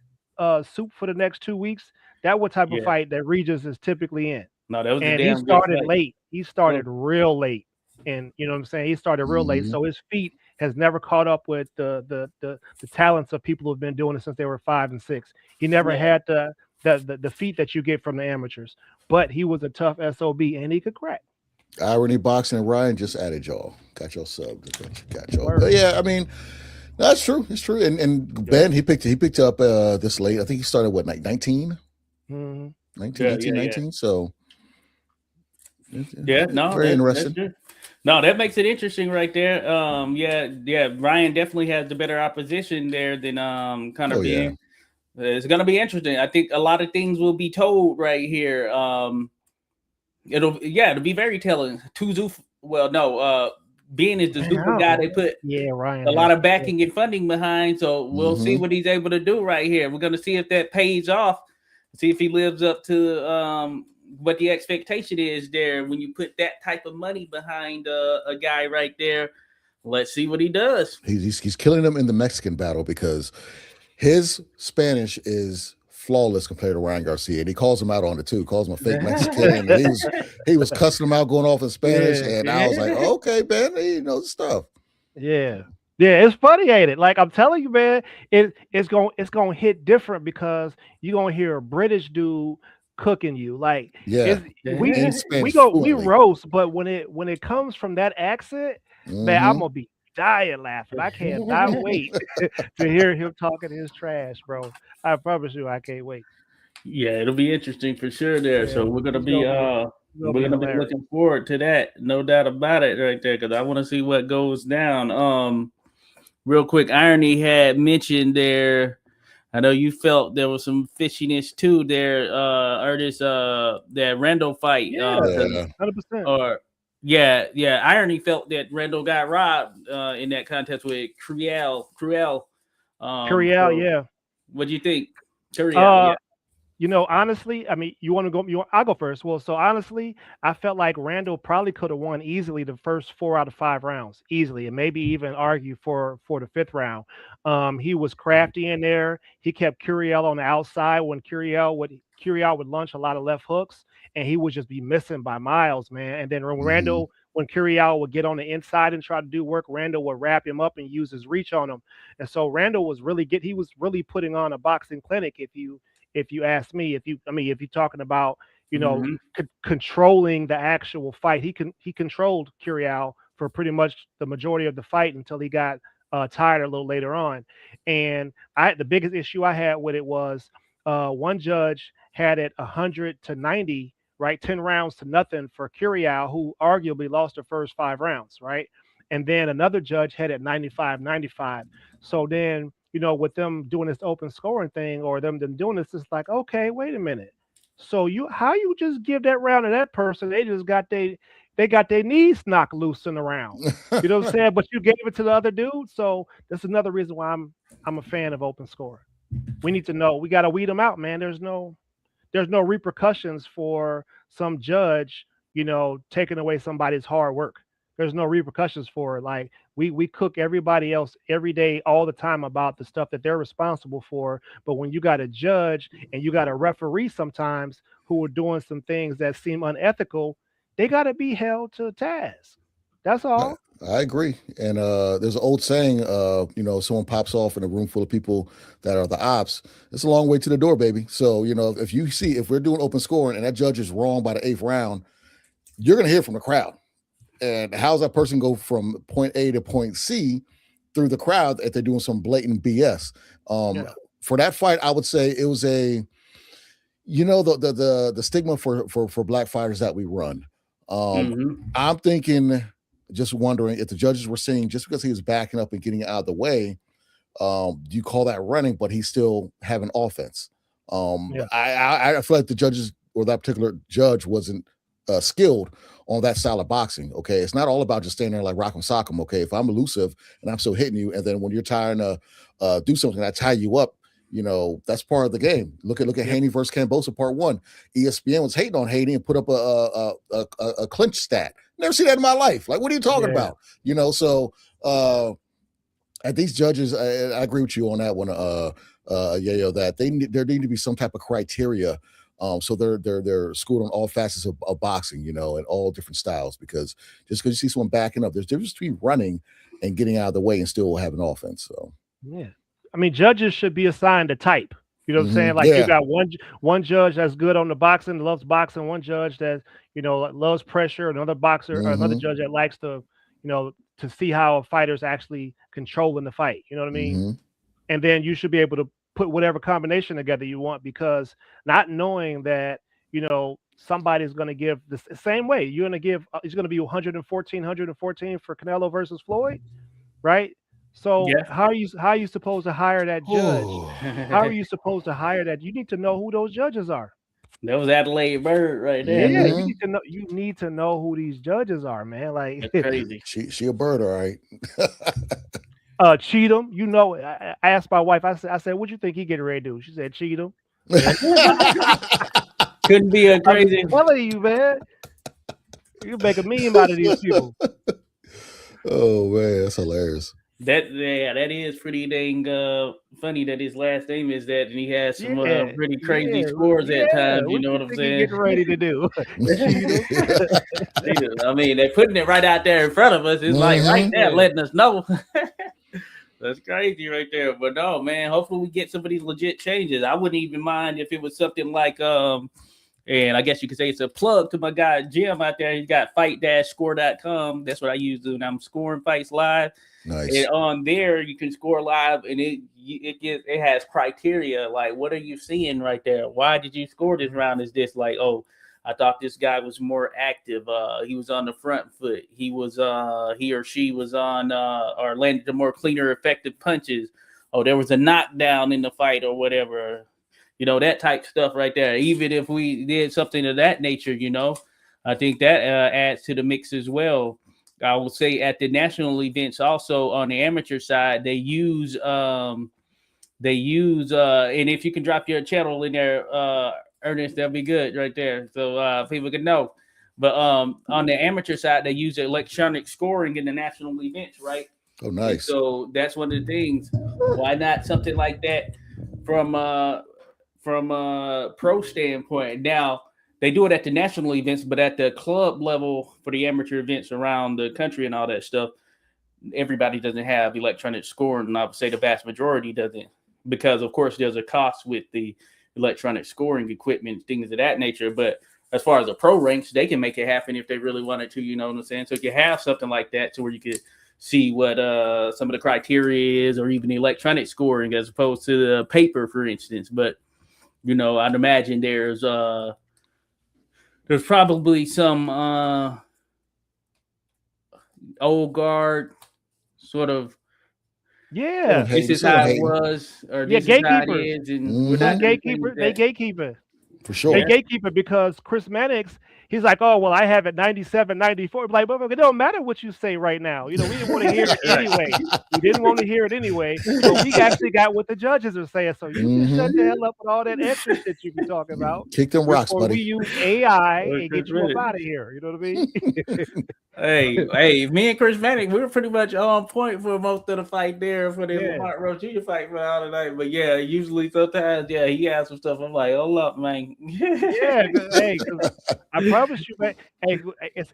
soup for the next 2 weeks. That what type of fight that Regis is typically in. No, that was and he started late. He started real late. And you know what I'm saying? He started real late. So his feet has never caught up with the talents of people who've been doing it since they were 5 and 6. He never had the feet that you get from the amateurs. But he was a tough SOB and he could crack. Irony Boxing and Ryan just added y'all. Got y'all sub. Got y'all. But yeah, I mean, that's true. It's true. And Ben, he picked up this late. I think he started what, like 19? 19, 19. So very interesting. No, that makes it interesting right there. Ryan definitely has the better opposition there than Conor being. It's gonna be interesting. I think a lot of things will be told right here. It'll be very telling. Being is the super guy they put Ryan a lot of backing and funding behind. So we'll see what he's able to do right here. We're gonna see if that pays off. See if he lives up to what the expectation is there when you put that type of money behind a guy right there. Let's see what he does. He's killing them in the Mexican battle because his Spanish is flawless compared to Ryan Garcia, and he calls him out on it too. Calls him a fake Mexican. And he was cussing him out going off in Spanish, and I was like, okay, Ben, he knows stuff. Yeah, it's funny, ain't it? Like, I'm telling you, man, it's gonna hit different because you're gonna hear a British dude cooking you. Like, we roast, but when it comes from that accent, man, I'm gonna be dying laughing. I can't wait to hear him talking his trash, bro. I promise you, I can't wait. Yeah, it'll be interesting for sure there. So we're gonna be looking forward to that, no doubt about it, right there, because I want to see what goes down. Real quick, Irony had mentioned there. I know you felt there was some fishiness too there, Ernest, that Randall fight. 100%. Irony felt that Randall got robbed in that contest with Curiel. What do you think? Curiel, You know, honestly, I mean, you want to go? I'll go first. Well, so honestly, I felt like Randall probably could have won easily the first 4 out of 5 rounds, easily, and maybe even argue for the 5th round. He was crafty in there. He kept Curiel on the outside when Curiel would Curiel would launch a lot of left hooks, and he would just be missing by miles, man. And then when Curiel would get on the inside and try to do work, Randall would wrap him up and use his reach on him. And so Randall he was really putting on a boxing clinic. If you ask me, if you're talking about controlling the actual fight, he controlled Curiel for pretty much the majority of the fight until he got tired a little later on. And the biggest issue I had with it was one judge had it 100-90, right? 10 rounds to nothing for Curiel, who arguably lost the first 5 rounds, right? And then another judge had it 95-95. So then, with them doing this open scoring thing or them doing this, it's like, okay, wait a minute. So how you just give that round to that person? They just got their knees knocked loose in the round. You know what I'm saying? But you gave it to the other dude. So that's another reason why I'm a fan of open scoring. We need to know. We got to weed them out, man. There's no repercussions for some judge, taking away somebody's hard work. There's no repercussions for it. Like we cook everybody else every day, all the time about the stuff that they're responsible for. But when you got a judge and you got a referee sometimes who are doing some things that seem unethical, they got to be held to task. That's all. I agree. And there's an old saying, someone pops off in a room full of people that are the ops, it's a long way to the door, baby. So, if we're doing open scoring and that judge is wrong by the 8th round, you're going to hear from the crowd. And how's that person go from point A to point C through the crowd if they're doing some blatant BS? For that fight, I would say it was the stigma for black fighters that we run. I'm thinking, just wondering if the judges were saying just because he was backing up and getting out of the way, do you call that running, but he's still having offense? I feel like the judges or that particular judge wasn't skilled on that style of boxing. Okay, it's not all about just standing there like rock'em sock'em. Okay, if I'm elusive and I'm still hitting you, and then when you're trying to do something, I tie you up. That's part of the game. Look at Haney versus Kambosa Part 1. ESPN was hating on Haney and put up a clinch stat. Never seen that in my life. Like, what are you talking about? So at these judges, I agree with you on that one. That there need to be some type of criteria. So they're schooled on all facets of boxing, and all different styles, because just because you see someone backing up, there's a difference between running and getting out of the way and still having offense. So I mean, judges should be assigned a type. You know what I'm saying? Like you got one judge that's good on the boxing, loves boxing, one judge that, loves pressure, another boxer, or another judge that likes to, to see how a fighter's actually controlling the fight. You know what I mean? And then you should be able to put whatever combination together you want, because not knowing that, somebody's going to give the same way. You're going to give, it's going to be 114 for Canelo versus Floyd, right? So how are you supposed to hire that judge? How are you supposed to hire that? You need to know who those judges are. That was Adelaide Bird right there. Yeah, you need to know who these judges are, man. Like, that's crazy. She a bird, all right. Cheatham, I asked my wife, I said, what you think he getting ready to do? She said, Cheatham. Couldn't be a crazy. I'm telling you, man. You make a meme out of these people. Oh man, that's hilarious. That is pretty dang funny that his last name is that, and he has some pretty crazy scores at times. You know what I'm saying? Getting ready to do. I mean, they're putting it right out there in front of us. It's like right there, letting us know. That's crazy right there. But no, man, hopefully we get some of these legit changes. I wouldn't even mind if it was something like and I guess you could say it's a plug to my guy Jim out there. He's got fight-score.com. That's what I use when I'm scoring fights live. Nice. And on there you can score live, and it has criteria like, what are you seeing right there? Why did you score this round? Is this like, oh, I thought this guy was more active. He was on the front foot. He or she was on or landed the more cleaner, effective punches. Oh, there was a knockdown in the fight or whatever. That type stuff right there. Even if we did something of that nature, I think that adds to the mix as well. I will say at the national events, also on the amateur side, they use, and if you can drop your channel in there, Ernest, that'll be good right there. So people can know. But on the amateur side, they use electronic scoring in the national events, right? Oh, nice. And so that's one of the things. Why not something like that from from a pro standpoint. Now they do it at the national events, but at the club level for the amateur events around the country and all that stuff, everybody doesn't have electronic scoring, and I would say the vast majority doesn't, because of course there's a cost with the electronic scoring equipment, things of that nature. But as far as the pro ranks, they can make it happen if they really wanted to, you know what I'm saying? So if you have something like that to where you could see what some of the criteria is, or even the electronic scoring as opposed to the paper, for instance. But you know, I'd imagine there's probably some old guard sort of, Yeah, this is how it was, or this is how it gatekeepers. is, and we're They not gatekeeper. They gatekeeper. For sure. They gatekeeper because Chris Mannix, he's like, oh, well, I have it 97, 94. Like, but it don't matter what you say right now. You know, we didn't want to hear it anyway. We didn't want to hear it anyway. So we actually got what the judges are saying. So you can shut the hell up with all that extra shit you be talking about. Kick them rocks, buddy. We use AI and get you up out of here. You know what I mean? Hey, me and Chris Mannix, we were pretty much on point for most of the fight there for the Lamont Roach Jr. fight for all tonight. But yeah, usually sometimes, he has some stuff. I'm like, hold up, man. Yeah, hey, I promise you, man. Hey,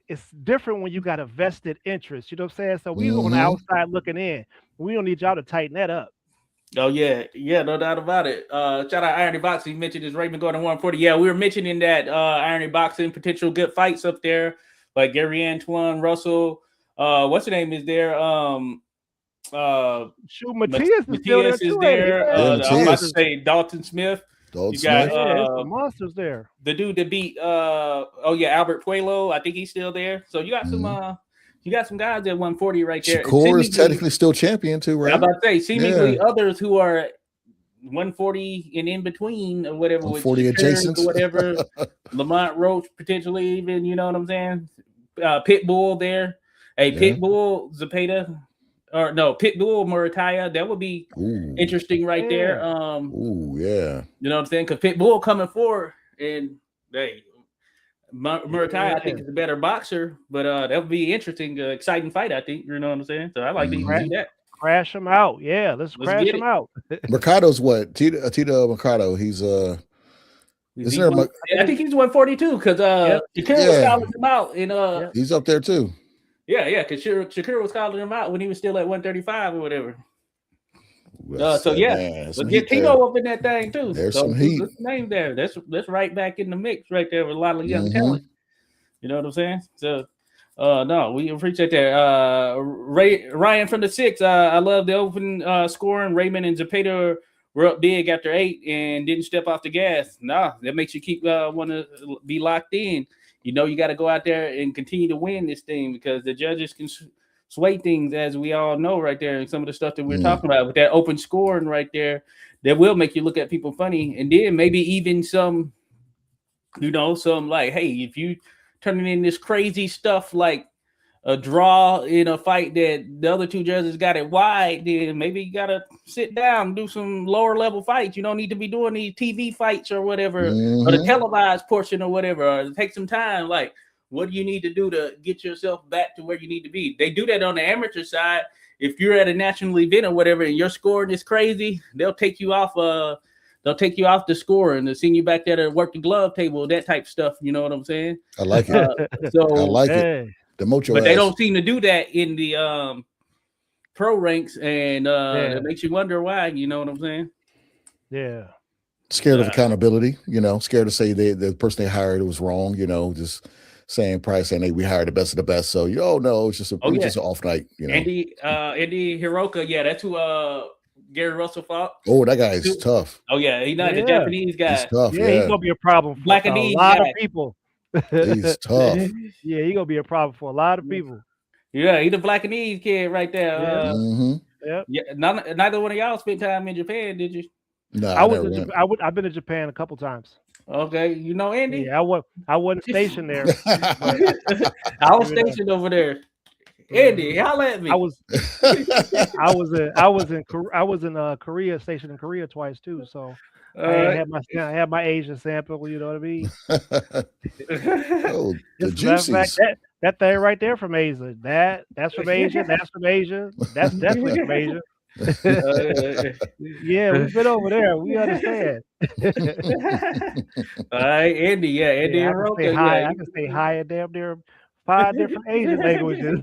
it's different when you got a vested interest. You know what I'm saying? So we on the outside looking in. We don't need y'all to tighten that up. Oh yeah, no doubt about it. Shout out Irony Boxing. You mentioned this Raymond Gordon 140. Yeah, we were mentioning that Irony Boxing potential good fights up there, like Gary Antoine Russell. What's the name is there? Matthias is there. I'm about to say Dalton Smith. You got the monsters there. The dude that beat Albert Puello. I think he's still there. So you got some you got some guys at 140 right there. Shakur is technically still champion too, right? I'm about to say seemingly others who are 140 and in between or whatever, 140 adjacent or whatever. Lamont Roach potentially even, you know what I'm saying? Pitbull there. Hey, Pitbull, Zepeda. Or no, Pitbull, Murataya. That would be interesting right there. You know what I'm saying? Because Pitbull coming forward, and Murataya, I think, is a better boxer, but that would be interesting, exciting fight, I think. You know what I'm saying? So I like to see that. Crash him out. Yeah, let's crash him out. Mercado's what? Tito Mercado. He's I think he's 142 because Shakira was calling him out, and he's up there too. Yeah, because Shakira was calling him out when he was still at 135 or whatever. Let's get Tito up in that thing too. There's some heat. Name there. That's right back in the mix right there with a lot of young talent. You know what I'm saying? So, no, we appreciate that. Ryan from the 6. I love the open scoring. Raymond and Zepeda were up big after 8 and didn't step off the gas. Nah, that makes you keep want to be locked in. You know, you got to go out there and continue to win this thing because the judges can sway things, as we all know right there. And some of the stuff that we're talking about with that open scoring right there, that will make you look at people funny. And then maybe even some like, hey, if you turning in this crazy stuff like a draw in a fight that the other two judges got it wide, then maybe you got to sit down and do some lower level fights. You don't need to be doing these TV fights or whatever, or the televised portion or whatever, or take some time. Like, what do you need to do to get yourself back to where you need to be? They do that on the amateur side. If you're at a national event or whatever, and your scoring is crazy, they'll take you off the score and they'll send you back there to work the glove table, that type of stuff. You know what I'm saying? I like it. I like it. But they don't seem to do that in the pro ranks, and it makes you wonder why. You know what I'm saying? Yeah. Scared of accountability, scared to say the person they hired was wrong, just saying we hired the best of the best. So, no, it's just an off night. Andy Hiroka, that's who Gary Russell fought. Oh, that guy is tough. Oh, yeah, he's not a Japanese guy. He's tough, he's going to be a problem for a lot of people. He's tough. Yeah, he's gonna be a problem for a lot of people. Yeah, he's the Blackanese kid right there. Neither one of y'all spent time in Japan, did you? No, I've been to Japan a couple times. Okay, you know Andy? Yeah, I wasn't stationed there. I was stationed over there. Andy, holla at me. I was in Korea, stationed in Korea twice too. So I had my Asian sample. You know what I mean? The juices. That thing right there from Asia. That's from Asia. That's from Asia. That's definitely from Asia. Yeah, we've been over there. We understand. All right, Andy. Yeah, Andy Yeah, I and can say Roca. hi. Yeah. I can say hi in damn near 5 different Asian languages.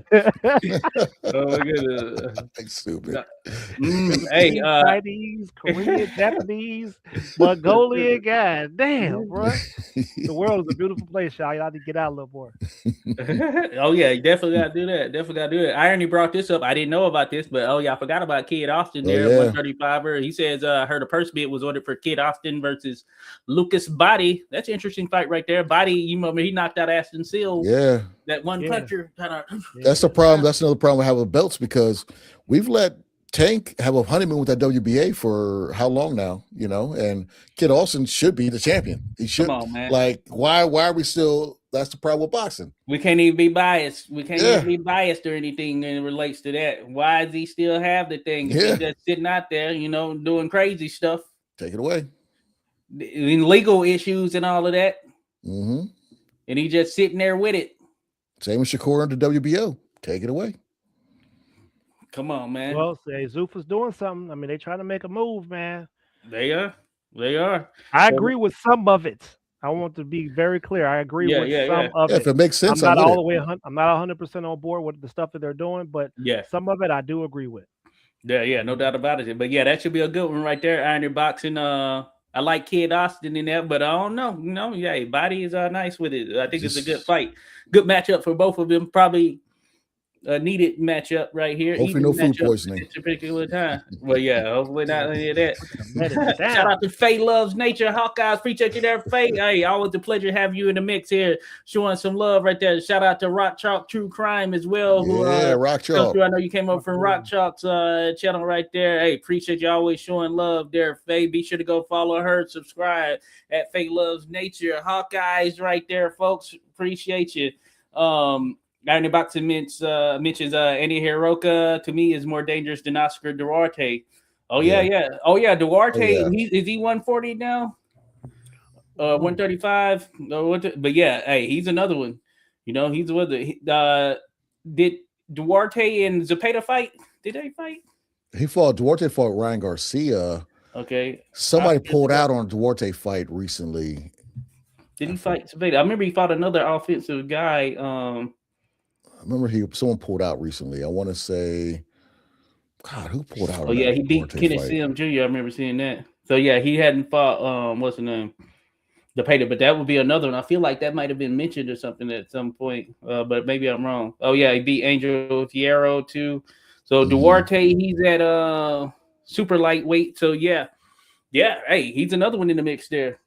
Oh my goodness. Stupid. Hey, Chinese, Korean, Japanese, Mongolian. God damn, bro. The world is a beautiful place, y'all. Y'all need to get out a little more. oh yeah, you definitely gotta do that. Definitely gotta do it. I only brought this up. I didn't know about this, but oh yeah, I forgot about Kid Austin Oh, there, yeah. 135er. He says I heard a purse bid was ordered for Kid Austin versus Lucas Body. That's an interesting fight right there. Body, you remember he knocked out Aston Seal. Yeah. That one puncher kind of That's the problem. That's another problem we have with belts because we've let Tank have a honeymoon with that WBA for how long now, you know? And Kid Austin should be the champion. He should. Come on, man. Like, why are we still? That's the problem with boxing. We can't even be biased. We can't even be biased or anything that relates to that. Why does he still have the thing? If he's just sitting out there, you know, doing crazy stuff. Take it away. Legal issues and all of that. Mm-hmm. And he just sitting there with it. Same with Shakur under WBO. Take it away. Come on, man. Well, say Zuffa's doing something. I mean, they trying to make a move, man. They are. They are. I agree with some of it. I want to be very clear. I agree with some of it. If it makes sense, I'm not all the way. I'm not 100% on board with the stuff that they're doing, but some of it I do agree with. Yeah, no doubt about it. But yeah, that should be a good one right there. Iron Boxing. I like Kid Austin in there, but I don't know. Body is nice with it. I think it's a good fight. Good matchup for both of them. Probably a needed matchup right here. Hopefully no food poisoning at a particular time. Well, yeah, hopefully not any of that. Shout out to Faye Loves Nature Hawkeyes. Appreciate you there, Faye. Hey, always a pleasure to have you in the mix here, showing some love right there. Shout out to Rock Chalk True Crime as well. Rock Chalk. I know you came up from Rock Chalk's channel right there. Hey, appreciate you always showing love there, Faye. Be sure to go follow her, subscribe at Faye Loves Nature Hawkeyes right there, folks. Appreciate you. Iron Boxing mentions Andy Hiroka to me is more dangerous than Oscar Duarte. Oh yeah. Oh yeah, Duarte. Oh, yeah. Is he 140 now? 135. But yeah, hey, he's another one. You know, he's with the. Did Duarte and Zepeda fight? Did they fight? Duarte fought Ryan Garcia. Okay. Somebody pulled out on a Duarte fight recently. Did he fight Zepeda? I remember he fought another offensive guy. I remember someone pulled out recently. I want to say, God, who pulled out? Oh yeah, he beat Kenny Sim Jr. I remember seeing that. So yeah, he hadn't fought. What's the name? Zepeda, but that would be another one. I feel like that might have been mentioned or something at some point, but maybe I'm wrong. Oh yeah, he beat Angel Fierro too. So Duarte, he's at super lightweight. So yeah. Hey, he's another one in the mix there.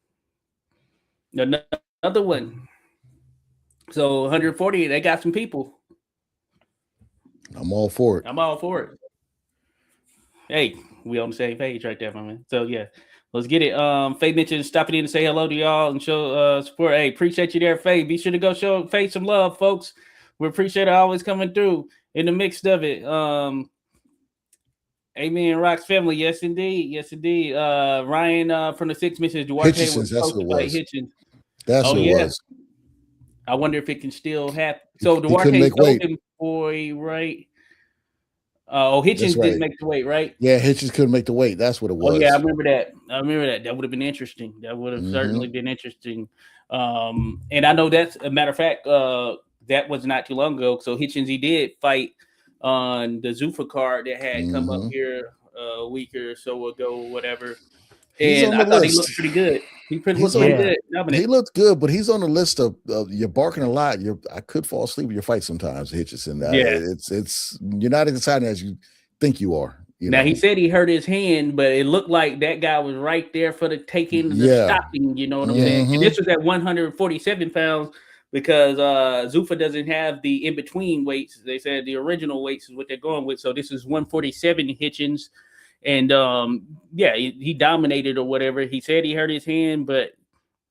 Another one. So 140, they got some people. I'm all for it. Hey, we on the same page right there, my man. So yeah, let's get it. Faye mentioned stopping in to say hello to y'all and show support. Hey, appreciate you there, Faye. Be sure to go show Faye some love, folks. We appreciate her always coming through in the mix of it. Amen, Rock's family. Yes, indeed. Ryan from the Six mentions Duarte Hitchens, was that's what it was. Hitchens. That's what it was. I wonder if it can still happen. So Duarte told him, boy, right? Hitchens didn't make the weight, right? Yeah, Hitchens couldn't make the weight. That's what it was. Oh yeah, I remember that. That would have been interesting. That would have certainly been interesting. And I know that's a matter of fact. That was not too long ago. So Hitchens, he did fight on the Zuffa card that had come up here a week or so ago, whatever. And I thought he looked pretty good. He looked pretty good. He looked good, but he's on the list of you're barking a lot. I could fall asleep with your fight sometimes, Hitchison. It's you're not as exciting as you think you are. Now he said he hurt his hand, but it looked like that guy was right there for the taking, the stopping. You know what I'm saying? And this was at 147 pounds because Zuffa doesn't have the in between weights. They said the original weights is what they're going with. So this is 147 Hitchens. And he dominated or whatever. He said he hurt his hand, but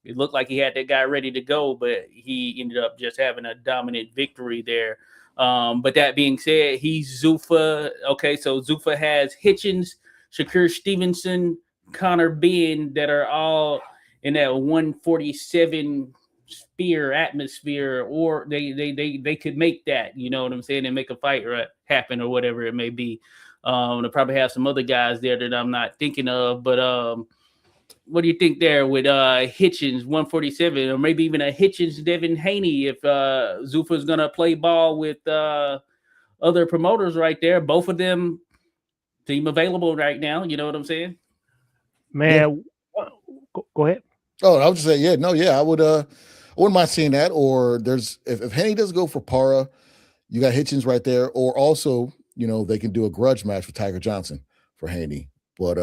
it looked like he had that guy ready to go, but he ended up just having a dominant victory there. But that being said, he's Zuffa. Okay, so Zuffa has Hitchens, Shakur Stevenson, Connor Ben that are all in that 147 spear atmosphere, or they could make that, you know what I'm saying, and make a fight happen or whatever it may be. They probably have some other guys there that I'm not thinking of, but what do you think there with Hitchens 147, or maybe even a Hitchens Devin Haney if Zuffa's gonna play ball with other promoters right there? Both of them seem available right now. You know what I'm saying? Man, go ahead. Oh, I was just saying, I wouldn't mind seeing that. Or there's if Haney does go for Para, you got Hitchens right there. Or also, they can do a grudge match with Tiger Johnson for Haney. But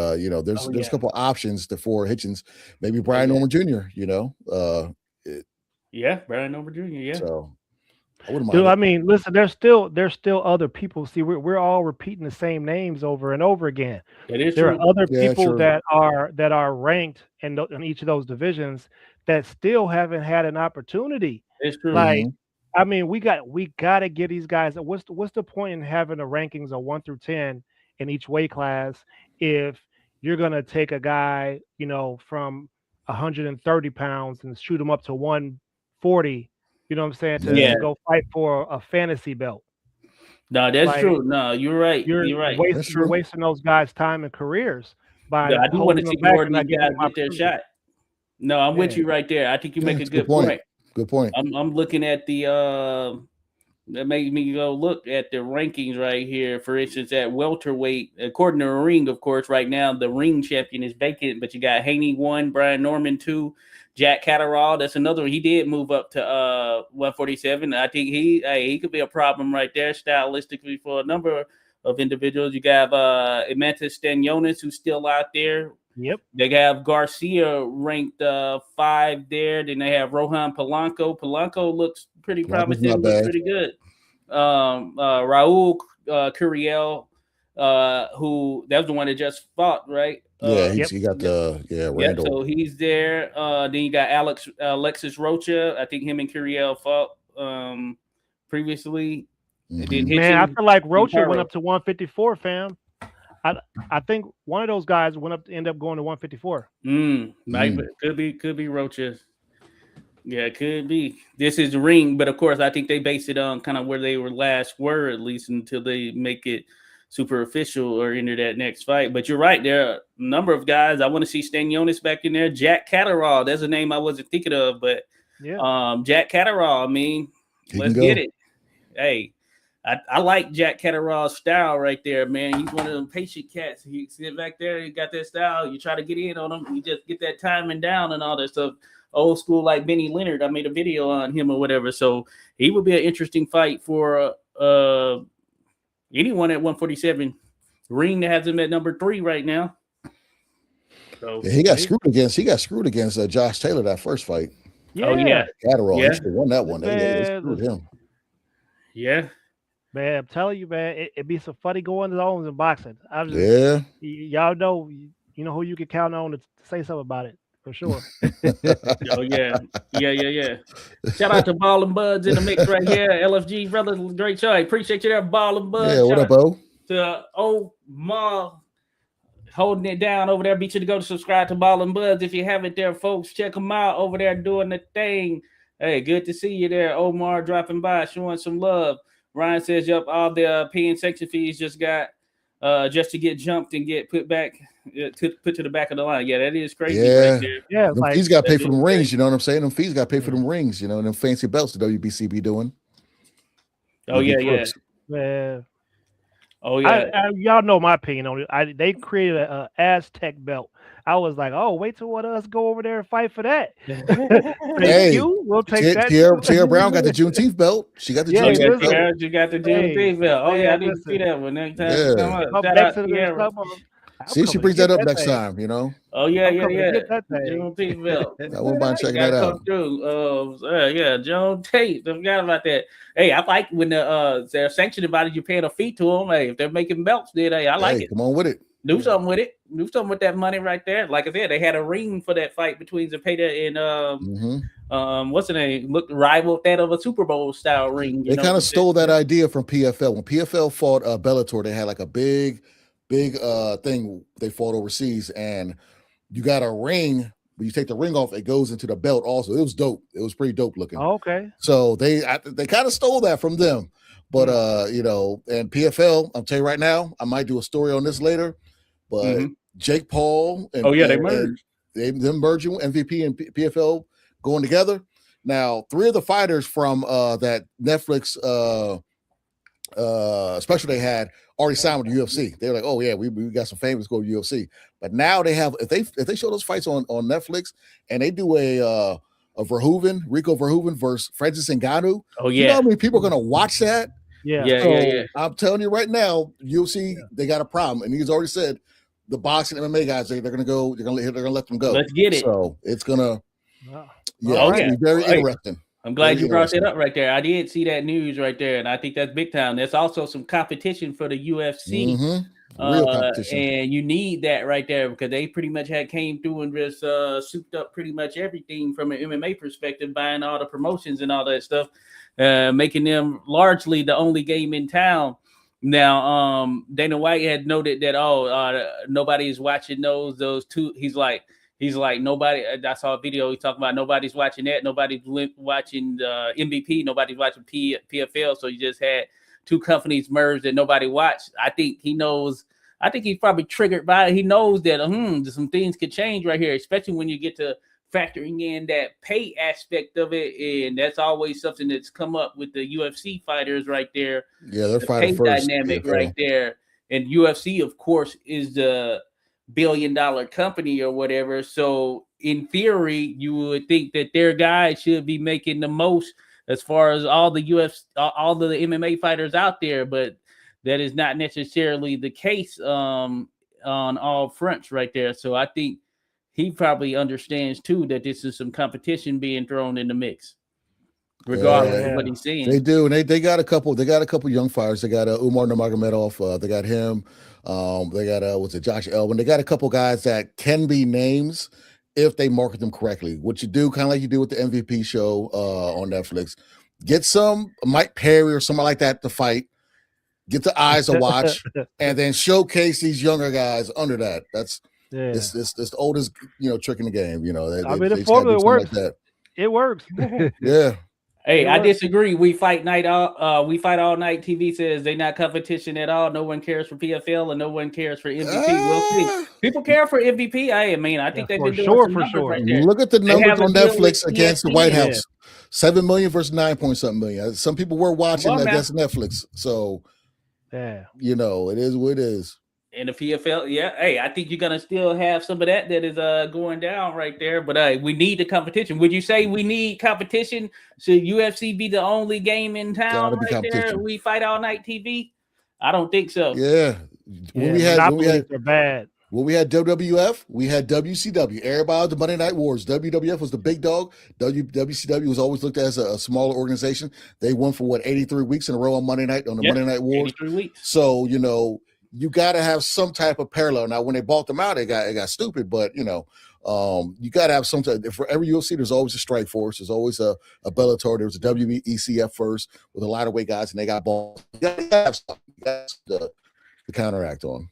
there's a couple options for Hitchens, maybe Brian Norman Jr. Brian Norman Jr. Yeah. So I wouldn't mind. Dude, I mean, listen, there's still other people. See, we're all repeating the same names over and over again. There are other people that are ranked in each of those divisions that still haven't had an opportunity. It's true. Like, I mean, we got to get these guys. What's the point in having the rankings of 1 through 10 in each weight class if you're gonna take a guy, from 130 pounds and shoot him up to 140? You know what I'm saying? To go fight for a fantasy belt. No, that's true. No, you're right. You're right. You're wasting those guys' time and careers by. I do want to see more of these guys get their shot. No, I'm with you right there. I think you make a good point. Good point. I'm looking at the that makes me go look at the rankings right here. For instance, at welterweight, according to the ring, of course, right now the ring champion is vacant, but you got Haney 1, Brian Norman 2, Jack Catterall. That's another one. He did move up to 147. I think he could be a problem right there stylistically for a number of individuals. You got Imantas Stanionis, who's still out there. Yep. They have Garcia ranked 5 there. Then they have Rohan Polanco. Polanco looks pretty promising. Looks pretty good. Raul Curiel, who that was the one that just fought, right? He got Randall. Yeah, so he's there. Then you got Alexis Rocha. I think him and Curiel fought previously. Mm-hmm. Man, I feel like Rocha went up to 154, fam. I think one of those guys end up going to 154. Could be Rocha. Yeah, it could be. This is the ring, but of course, I think they base it on kind of where they were at least until they make it super official or into that next fight. But you're right, there are a number of guys. I want to see Stanionis back in there. Jack Catterall, that's a name I wasn't thinking of, but Jack Catterall, I mean, let's get it. Hey, I like Jack Catterall's style right there, man. He's one of them patient cats. He sit back there, he got that style. You try to get in on him, you just get that timing down and all that stuff. Old school like Benny Leonard. I made a video on him or whatever. So he would be an interesting fight for anyone at 147. Ring that has him at number 3 right now. So he got screwed against Josh Taylor that first fight. Yeah. Oh yeah. Catterall, he should have won that one. They screwed him. Yeah. Man, I'm telling you, man, it'd be some funny going zones in boxing. Y'all know, who you can count on to say something about it for sure. Oh yeah. Shout out to Ball and Buds in the mix right here. LFG brothers, great show. I appreciate you there, Ball and Buds. Yeah, what up, Bo? To Omar holding it down over there. Be sure to go to subscribe to Ball and Buds if you haven't there, folks. Check them out over there doing the thing. Hey, good to see you there, Omar, dropping by, showing some love. Ryan says, "Yep, all the paying section fees just got just to get jumped and get put back put to the back of the line." Yeah, that is crazy. Right there. Yeah, like, fees got to pay for them rings. You know what I'm saying? Them fees got to pay for them rings. You know, and them fancy belts the WBC be doing. Oh yeah. Oh yeah. Y'all know my opinion on it. They created a Aztec belt. I was like, oh, wait till us go over there and fight for that. We'll take that. Tierra Brown got the Juneteenth belt. She got the Juneteenth belt. She got the Juneteenth belt. Oh yeah, I need to see that one next time. See if she brings that up next time, you know. Oh yeah. Juneteenth belt. I wouldn't mind checking that out. Joan Tate. I forgot about that. Hey, I like when they're sanctioned bodies, you're paying a fee to them. Hey, if they're making belts, then I like it. Come on with it. Do something with it. Do something with that money right there. Like I said, they had a ring for that fight between Zepeda and what's the name? Looked rivaled that of a Super Bowl style ring. They kind of stole that idea from PFL. When PFL fought Bellator, they had like a big thing they fought overseas, and you got a ring When you take the ring off, it goes into the belt also. It was dope. It was pretty dope looking. Okay. So they kind of stole that from them. But and PFL, I'll tell you right now, I might do a story on this later. But Jake Paul and they merged. Them merging MVP and PFL going together. Now, 3 of the fighters from that Netflix special they had already signed with the UFC. They're like, oh yeah, we got some famous go to UFC. But now they have, if they show those fights on Netflix and they do a Rico Verhoeven versus Francis Ngannou. Oh yeah, you know how many people are gonna watch that? Yeah. I'm telling you right now, UFC they got a problem, and he's already said the boxing MMA guys they're gonna let them go. Let's get it. So it's gonna be very interesting. I'm glad you brought that up right there. I did see that news right there, and I think that's big time. There's also some competition for the UFC. Real competition. And you need that right there because they pretty much came through and just souped up pretty much everything from an MMA perspective, buying all the promotions and all that stuff, making them largely the only game in town. Now, Dana White had noted that nobody is watching those two. He's like nobody. I saw a video. He's talking about nobody's watching that. Nobody's watching MVP. Nobody's watching PFL. So you just had 2 companies merged that nobody watched. I think he knows. I think he's probably triggered by it. He knows that some things could change right here, especially when you get to factoring in that pay aspect of it, and that's always something that's come up with the UFC fighters right there. Yeah, they're fighting first. Dynamic right there, and UFC, of course, is the billion-dollar company or whatever. So in theory, you would think that their guys should be making the most as far as all the MMA fighters out there, but that is not necessarily the case on all fronts right there. So I think he probably understands too that this is some competition being thrown in the mix, regardless of what he's saying. They do, and they got a couple. They got a couple young fighters. They got Umar Nurmagomedov. They got him. They got Josh Elvin. They got a couple guys that can be names if they market them correctly. What you do, kind of like you do with the MVP show on Netflix, get some Mike Perry or somebody like that to fight. Get the eyes to watch, and then showcase these younger guys under that. That's it's the oldest trick in the game. The formula works. Like that. It works. Yeah. Hey, I disagree. We fight all night. TV says they're not competition at all. No one cares for PFL and no one cares for MVP. We'll see. People care for MVP. I think they've been doing some numbers right there. Look at the numbers on Netflix against the White House. 7 million versus 9 point something million. Some people were watching against Netflix. So it is what it is. And the PFL, hey, I think you're gonna still have some of that is going down right there. But we need the competition. Would you say we need competition? Should UFC be the only game in town right there? We fight all night TV? I don't think so. Yeah. When we had WWF, we had WCW. Everybody the Monday Night Wars. WWF was the big dog. WCW was always looked at as a smaller organization. They won for 83 weeks in a row on Monday night on the Monday Night Wars. 83 weeks. So you got to have some type of parallel. Now, when they bought them out, it got stupid. But you got to have some type. For every UFC, there's always a Strike Force. There's always a Bellator. There was a WECF first with a lighter weight guys, and they got bought. You got to have something. You got to counteract on.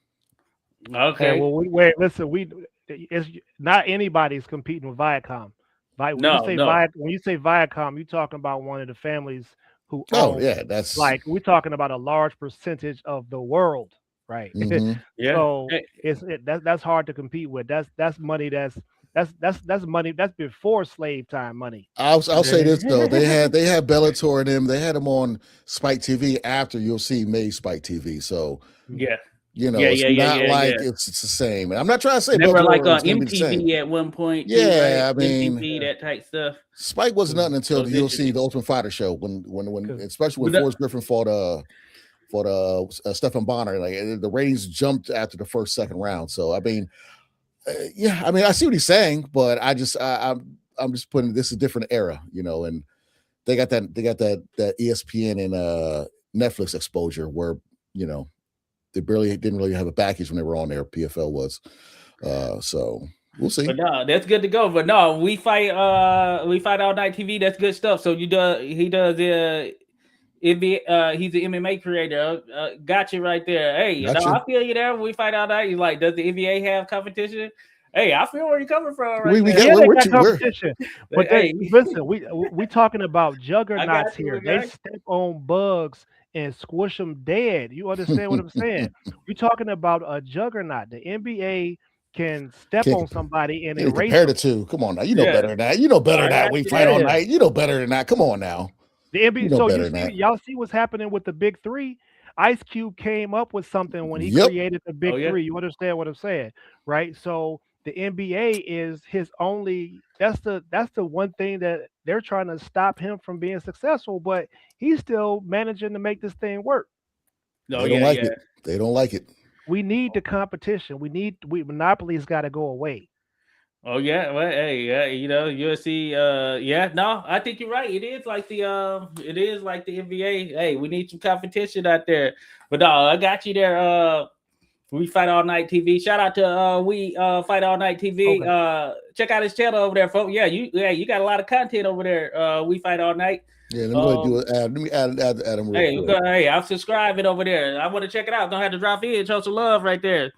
Okay. Wait. Listen, it's not anybody's competing with Viacom. When you say Viacom, you're talking about one of the families who. That's like we're talking about a large percentage of the world. Right. Mm-hmm. So that's hard to compete with. That's money that's money that's before slave time money. I'll say this though. They had Bellator and them. They had them on Spike TV after UFC made Spike TV. So it's not like it's the same. And I'm not trying to say they were like on MTV at one point. Yeah, too, right? I mean MTV, that type stuff. Spike wasn't nothing until the UFC, the Ultimate Fighter show, when especially when Forrest Griffin fought Stephan Bonner, like the ratings jumped after the second round. So I mean, I see what he's saying, but I'm just putting this is a different era, and they got that ESPN and Netflix exposure where they didn't really have a package when they were on there. PFL was, so we'll see. But no, that's good to go. But no, we fight all night TV. That's good stuff. So he does. He's an MMA creator. Got you right there. Hey, I feel you there. We fight all night. He's like, does the NBA have competition? Hey, I feel where you're coming from right We there. get Yeah, they we're got too we're competition, but Hey, listen, we talking about I got juggernauts you, here. They okay? step on bugs and squish them dead. You understand what I'm saying? We talking about a juggernaut. The NBA can step can't on somebody and can't erase compare the them. two. Come on now, you know Yeah, better than that. You know no, better than I that. got We you fight there. all Yeah, night. You know better than that. Come on now, the you NBA. know So better you than see, that. y'all see what's happening with the big three. Ice Cube came up with something when he Yep, created the Oh big yeah. three. You understand what I'm saying, right? So the NBA is his only. That's the one thing that they're trying to stop him from being successful, but he's still managing to make this thing work. Oh they don't yeah, like yeah. it. They don't like it. We need the competition. We monopolies got to go away. Oh yeah, well, hey, yeah, USC. Yeah, no, I think you're right. It is like the NBA. Hey, we need some competition out there. But no, I got you there. We Fight All Night TV. Shout out to we Fight All Night TV. Okay, Check out his channel over there, folks. You got a lot of content over there. We Fight All Night. Yeah, let me go ahead and do Um, it. Let me add them real hey, quick. I'm subscribing over there. I want to check it out. Gonna have to drop in, show some love right there.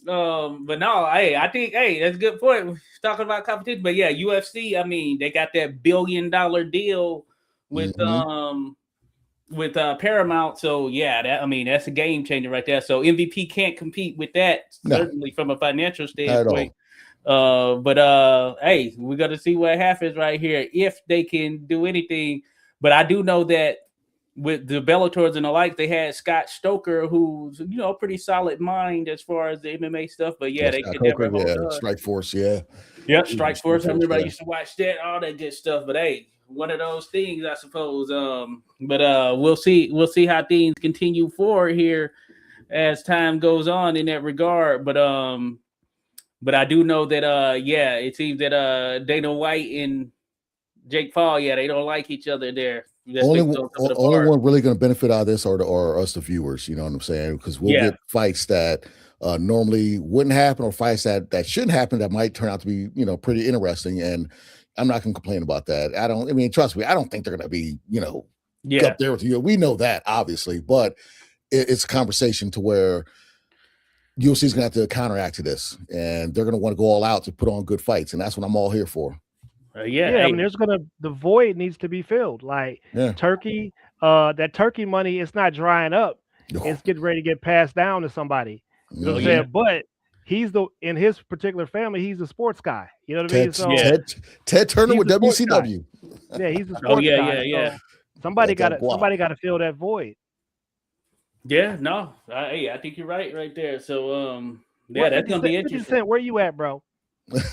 But no, hey, I think that's a good point. We're talking about competition, but yeah, UFC. I mean, they got that $1 billion deal with Hmm. Paramount. So yeah, that's a game changer right there. So MVP can't compete with that, No, certainly from a financial not at standpoint. all. But hey, we're gonna see what happens right here if they can do anything. But I do know that with the Bellators and the like, they had Scott Stoker, who's a pretty solid mind as far as the MMA stuff. But yeah, Yes, they Scott could Coker. never hold Yeah, on. Strike Force. Yeah, Yep, he was in Strike Strike Force. I Force. remember I Yeah, used to watch that, all that good stuff. But hey, one of those things, I suppose. But we'll see. We'll see how things continue forward here as time goes on in that regard. But I do know that yeah, it seems that Dana White and Jake Paul, yeah, they don't like each other there. That's only based on some of the only bars. one really going to benefit out of this are us, the viewers. You know what I'm saying? Because we'll Yeah, get fights that normally wouldn't happen, or fights that shouldn't happen that might turn out to be pretty interesting. And I'm not going to complain about that. I don't. I mean, trust me, I don't think they're going to be yeah. up there with you. We know that obviously, but it's a conversation to where UFC is going to have to counteract to this, and they're going to want to go all out to put on good fights, and that's what I'm all here for. Yeah, yeah. I mean, hey, the void needs to be filled. Like Yeah. Turkey, that Turkey money, it's not drying up. Oh, It's getting ready to get passed down to somebody. You know oh what I'm yeah, mhm. saying? But he's in his particular family, he's a sports guy. You know what I mean? Ted So yeah, Ted Turner he's with the sports guy. WCW. Yeah, he's the oh sports yeah, guy. yeah, yeah, So Got that guap. somebody gotta fill that void. yeah. No, hey, I think you're right there. So Where yeah, that's gonna be 50 interesting. Cent, where you at, bro?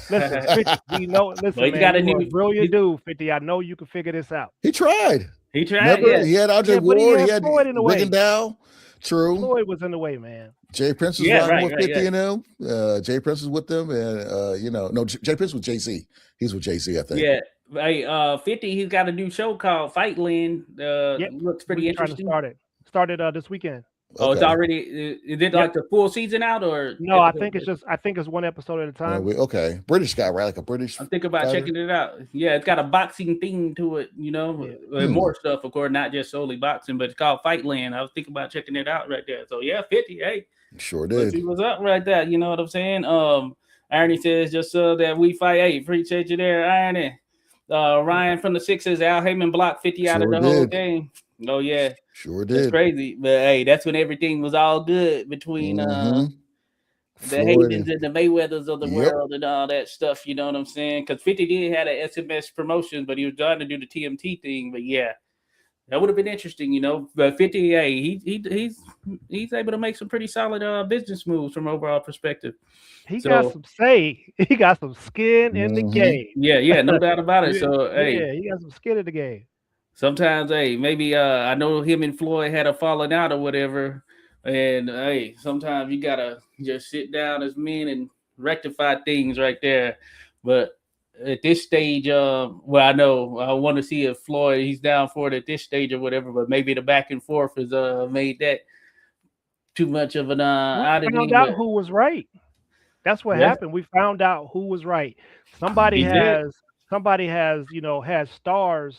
Listen, 50, we know Well, listen, he's man, got a you are a new. brilliant dude, 50. I know you can figure this out. He tried. He tried, Remember, yeah, he had Andre Yeah, but he Ward. He had had Floyd in the way. Rigondeaux. True. Floyd was in the way, man. Jay Prince was yeah, rocking right, with right, 50 yeah. and them. Jay Prince was with them. And, no, Jay Prince was JC. He's with JC, I think. Yeah, hey, 50. He's got a new show called Fightland. Yep. Looks pretty We're trying to interesting. start it. Started this weekend. Oh, it's Okay. already. Is it Yep. like the full season out or No, episode? I think it's one episode at a time. Okay. British guy, right? Like a British I'm thinking about fighter. checking it out. Yeah, it's got a boxing theme to it, Yeah. and more stuff, of course, not just solely boxing, but it's called Fightland. I was thinking about checking it out right there. So yeah, 50. Hey, Sure let's did. see what's up right there. You know what I'm saying? Irony says just that we fight. Hey, appreciate you there, Irony. Ryan from the Sixers, Al Heyman blocked 50 out of Sure the whole did. game. Oh yeah, Sure that's did. crazy. But hey, that's when everything was all good between Mm-hmm. the Floyd. Haydens and the Mayweathers of the Yep. world and all that stuff. You know what I'm saying? Because 50 did had an SMS promotion, but he was trying to do the TMT thing. But yeah, that would have been interesting. But 50, hey, he's able to make some pretty solid business moves from overall perspective. He got So some say. He got some skin in the Mm-hmm. game. yeah, no doubt about it. Yeah, So hey, yeah, he got some skin in the game. sometimes hey, maybe I know him and Floyd had a falling out or whatever. And hey, sometimes you gotta just sit down as men and rectify things right there. But at this stage, well, I know I want to see if Floyd he's down for it at this stage or whatever. But maybe the back and forth has made that too much of an We oddity. found out But who was right. That's what yeah, happened. We found out who was right. Somebody he did. has somebody has stars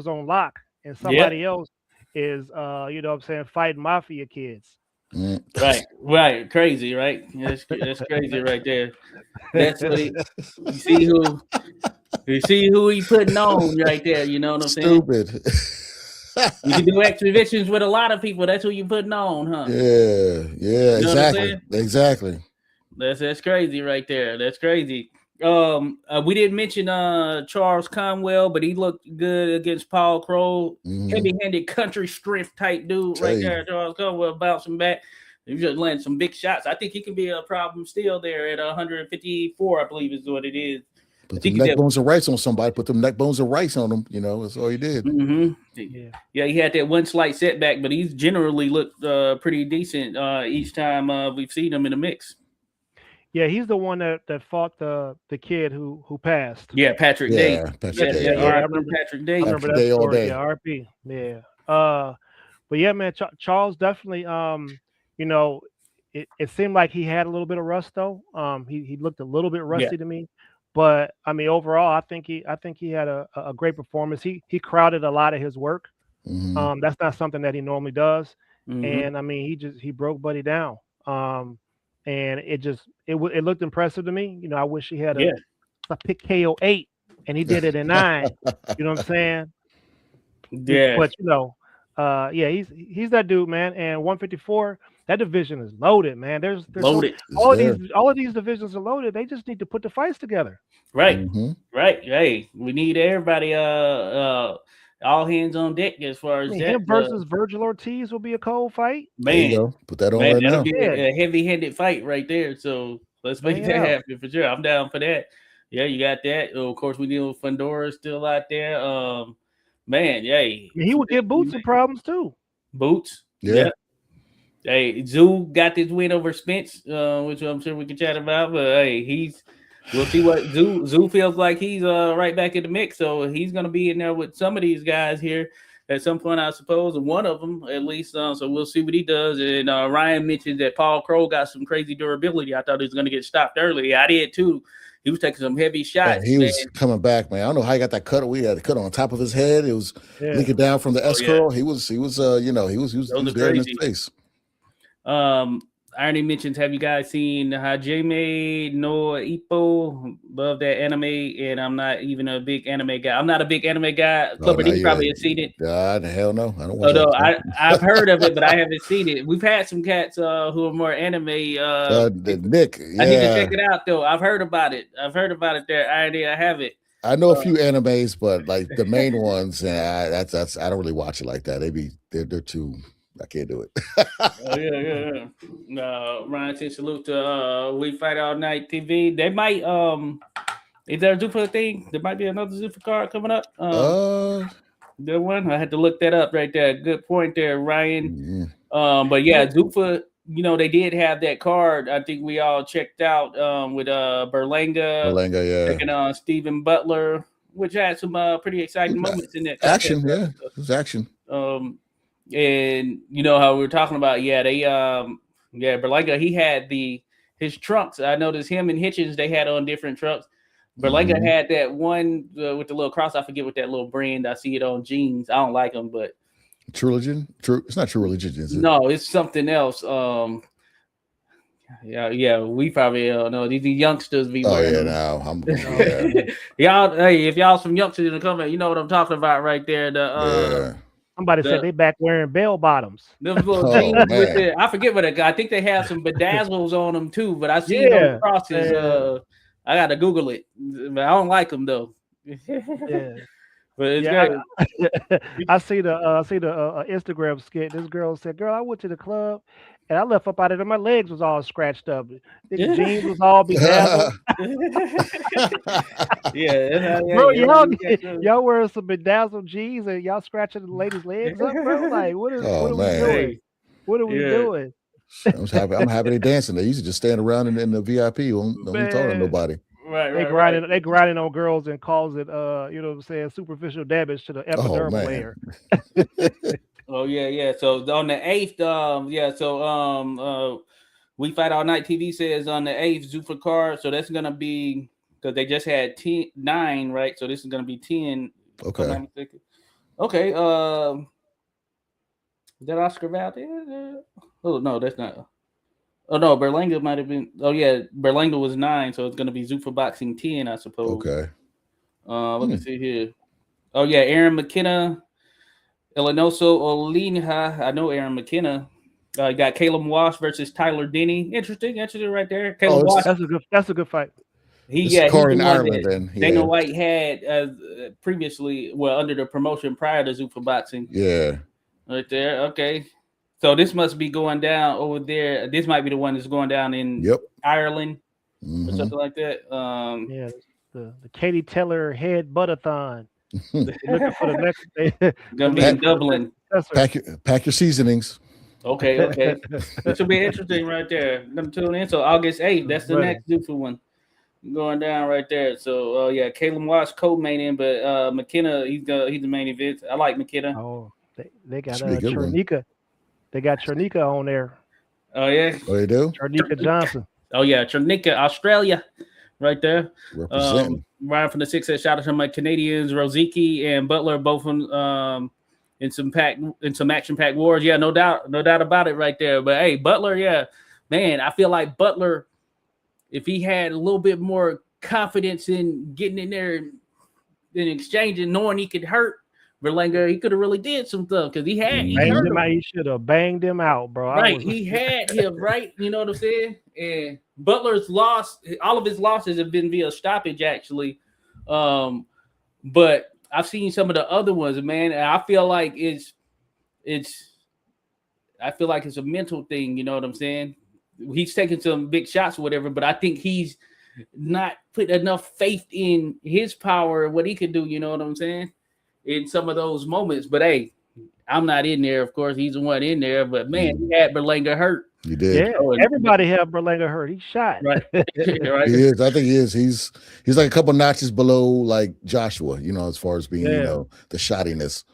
on lock, and Yeah, somebody else is what I'm saying, fighting mafia kids. Right. Crazy, right? That's crazy right there. That's what you see who he putting on right there. You know what I'm saying? Stupid. You can do exhibitions with a lot of people. That's who you putting on, huh? Yeah, You know what I'm saying? exactly. That's crazy right there. That's crazy. We didn't mention Charles Conwell, but he looked good against Paul Crow. Heavy-handed country strength type dude right there. Charles Conwell bouncing back. He just landed some big shots. I think he can be a problem still there at 154, I believe is what it is. Put them neck bones of rice on somebody. Put them neck bones of rice on them. You know, that's all he did. Yeah, he had that one slight setback, but he's generally looked pretty decent each time we've seen him in the mix. Yeah, he's the one that fought the kid who passed. Yeah, Patrick Day. Patrick Day. I remember Patrick Day. I remember that Day all story. day. Yeah, RP. Yeah. But yeah, man, Charles definitely. You know, it seemed like he had a little bit of rust though. He looked a little bit rusty to me. But I mean, overall, I think he had a great performance. He crowded a lot of his work. That's not something that he normally does. And I mean, he broke Buddy down. And it looked impressive to me. You know, I wish he had a pick KO 8 and he did it in 9. You know what I'm saying? Yeah. But you know, he's that dude, man. And 154, that division is loaded, man. There's loaded. All of these divisions are loaded. They just need to put the fights together. Right. Right. Hey, we need everybody all hands on deck as far as that. Him versus Virgil Ortiz will be a cold fight. Man, there you go. Put that on right now. Be a heavy-handed fight right there. So let's make that happen for sure. I'm down for that. Yeah, you got that. Of course, we deal with Fundora still out there. Man, yay. He would give Boots some problems too. Boots. Yeah. Hey, Zoo got this win over Spence, which I'm sure we can chat about. But hey, we'll see what Zoo feels like. He's right back in the mix, so he's gonna be in there with some of these guys here at some point, I suppose, and one of them at least. So we'll see what he does. And Ryan mentioned that Paul Crow got some crazy durability. I thought he was gonna get stopped early. I did too. He was taking some heavy shots. He was coming back, man. I don't know how he got that cut. We had a cut on top of his head. It was leaking down from the S curl. He was there in his face. Irony mentions, have you guys seen Hajime no Ippo? Love that anime, and I'm not even a big anime guy. I'm not a big anime guy. Clubber D probably has seen it. God, hell no. I don't want to. I've heard of it, but I haven't seen it. We've had some cats who are more anime. Nick, I need to check it out, though. I've heard about it. There. I have it. I know a few animes, but like the main ones, I don't really watch it like that. They're too. I can't do it. Ryan says salute to We Fight All Night TV. They might is there a Zuffa thing? There might be another Zuffa card coming up. Good one. I had to look that up right there. Good point there, Ryan. But yeah, Zuffa, you know, they did have that card. I think we all checked out with Berlanga, taking on Stephen Butler, which had some pretty exciting moments in that action. It was action. And you know how we were talking about, Berlanga, he had his trunks. I noticed him and Hitchens, they had on different trunks. Berlanga had that one with the little cross. I forget what that little brand. I see it on jeans. I don't like them, but True Religion. It's not True Religion, is it? No, it's something else. We probably know these youngsters be wearing them. Y'all, hey, if y'all some youngsters in the comment, you know what I'm talking about right there. Somebody said they back wearing bell bottoms. Them little jeans with it. I forget what I think they have some bedazzles on them too, but I see them crosses. I gotta Google it, but I don't like them though. But it's great. I see the Instagram skit. This girl said, "Girl, I went to the club and I left up out of there. My legs was all scratched up. The jeans was all bedazzled." Bro, y'all wearing some bedazzled jeans and y'all scratching the ladies' legs up, bro. Like, what are we doing? What are we doing? I'm happy they dancing. They used to just stand around in the VIP. Don't talk to nobody. They grinding on girls and cause it you know what I'm saying, superficial damage to the epidermal layer. So on the 8th, We Fight All Night TV says on the 8th Zuffa card. So that's gonna be because they just had 9, right? So this is gonna be 10. Okay. Is that Oscar Valdez? Oh no, that's not. Oh no, Berlanga might have been. Oh yeah, Berlanga was 9, so it's gonna be Zuffa Boxing 10, I suppose. Okay. Let me see here. Oh yeah, Aaron McKenna, Elenoso Olinha. I know Aaron McKenna. You got Caleb Walsh versus Tyler Denny. Interesting right there. Caleb Walsh. That's a good fight. He's the he's in the Ireland. Then Dana White had previously, well, under the promotion prior to Zuffa Boxing. Yeah. Right there. Okay. So this must be going down over there. This might be the one that's going down in Ireland or something like that. Yeah, the Katie Taylor head buttathon. Looking for the next. Gonna be in Dublin. Pack your seasonings. Okay. This will be interesting right there. Let me tune in. So August 8th, that's the next Zuffa one going down right there. So yeah, Caleb Watts co-main in, but McKenna, he's the main event. I like McKenna. Oh, they got Chernika. They got Chernika on there. Oh yeah. Oh, they do. Chernika Johnson. Oh yeah, Chernika, Australia, right there. Representing. Right from the 6. Shout out to my Canadians, Rozicki and Butler, both in some action-packed wars. Yeah, no doubt about it, right there. But hey, Butler, yeah, man, I feel like Butler, if he had a little bit more confidence in getting in there and exchanging, knowing he could hurt Berlanga, he could have really did some stuff because he should have banged him out, bro. Right, he had him right. You know what I'm saying? And Butler's loss, all of his losses have been via stoppage, actually. But I've seen some of the other ones, man, and I feel like it's a mental thing. You know what I'm saying? He's taking some big shots or whatever, but I think he's not put enough faith in his power, what he could do. You know what I'm saying? In some of those moments, but hey, I'm not in there. Of course, he's the one in there. But man, he had Berlanga hurt. You did. Yeah, everybody had Berlanga hurt. He shot. Right. Right. He is. I think he is. He's like a couple notches below like Joshua. You know, as far as being the shottiness.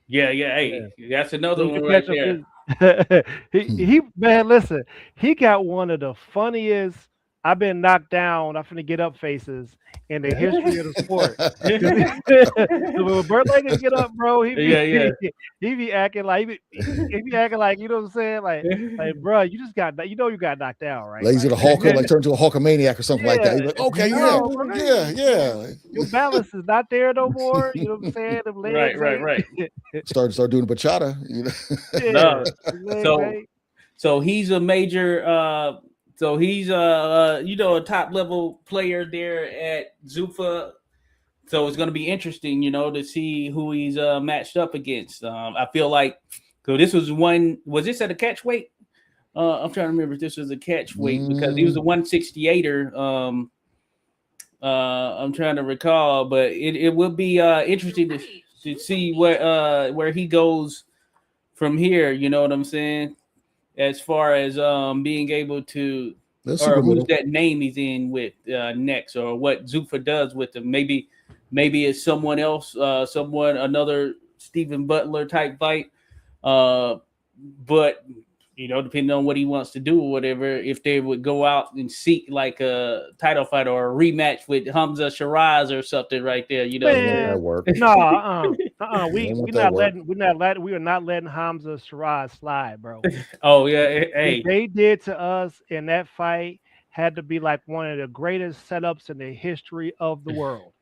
Yeah. Hey, that's another one right there. he man, listen, he got one of the funniest I've been knocked down, I'm finna get up faces in the history of the sport. When Berlanga get up, bro, he be acting like he be acting like, you know what I'm saying? Like bro, you just got you got knocked out, right? Like he's a Hulker, like turned to a Hulkamaniac or something like that. He's like, okay, yeah. Your balance is not there no more. You know what I'm saying? Them legs, right. Start doing bachata, you know. So he's a major so he's a top level player there at Zuffa. So it's going to be interesting, to see who he's matched up against. I feel like this was this at a catch weight? I'm trying to remember if this was a catch weight because he was a 168er. I'm trying to recall, but it will be interesting to see where he goes from here. You know what I'm saying? As far as being able to, or who's that name he's in with next, or what Zuffa does with him. Maybe it's someone else, another Stephen Butler type fight. But depending on what he wants to do or whatever, if they would go out and seek like a title fight or a rematch with Hamza Shiraz or something right there, that work. No, we are not letting Hamza Shiraz slide, bro. Oh yeah, hey, what they did to us in that fight had to be like one of the greatest setups in the history of the world.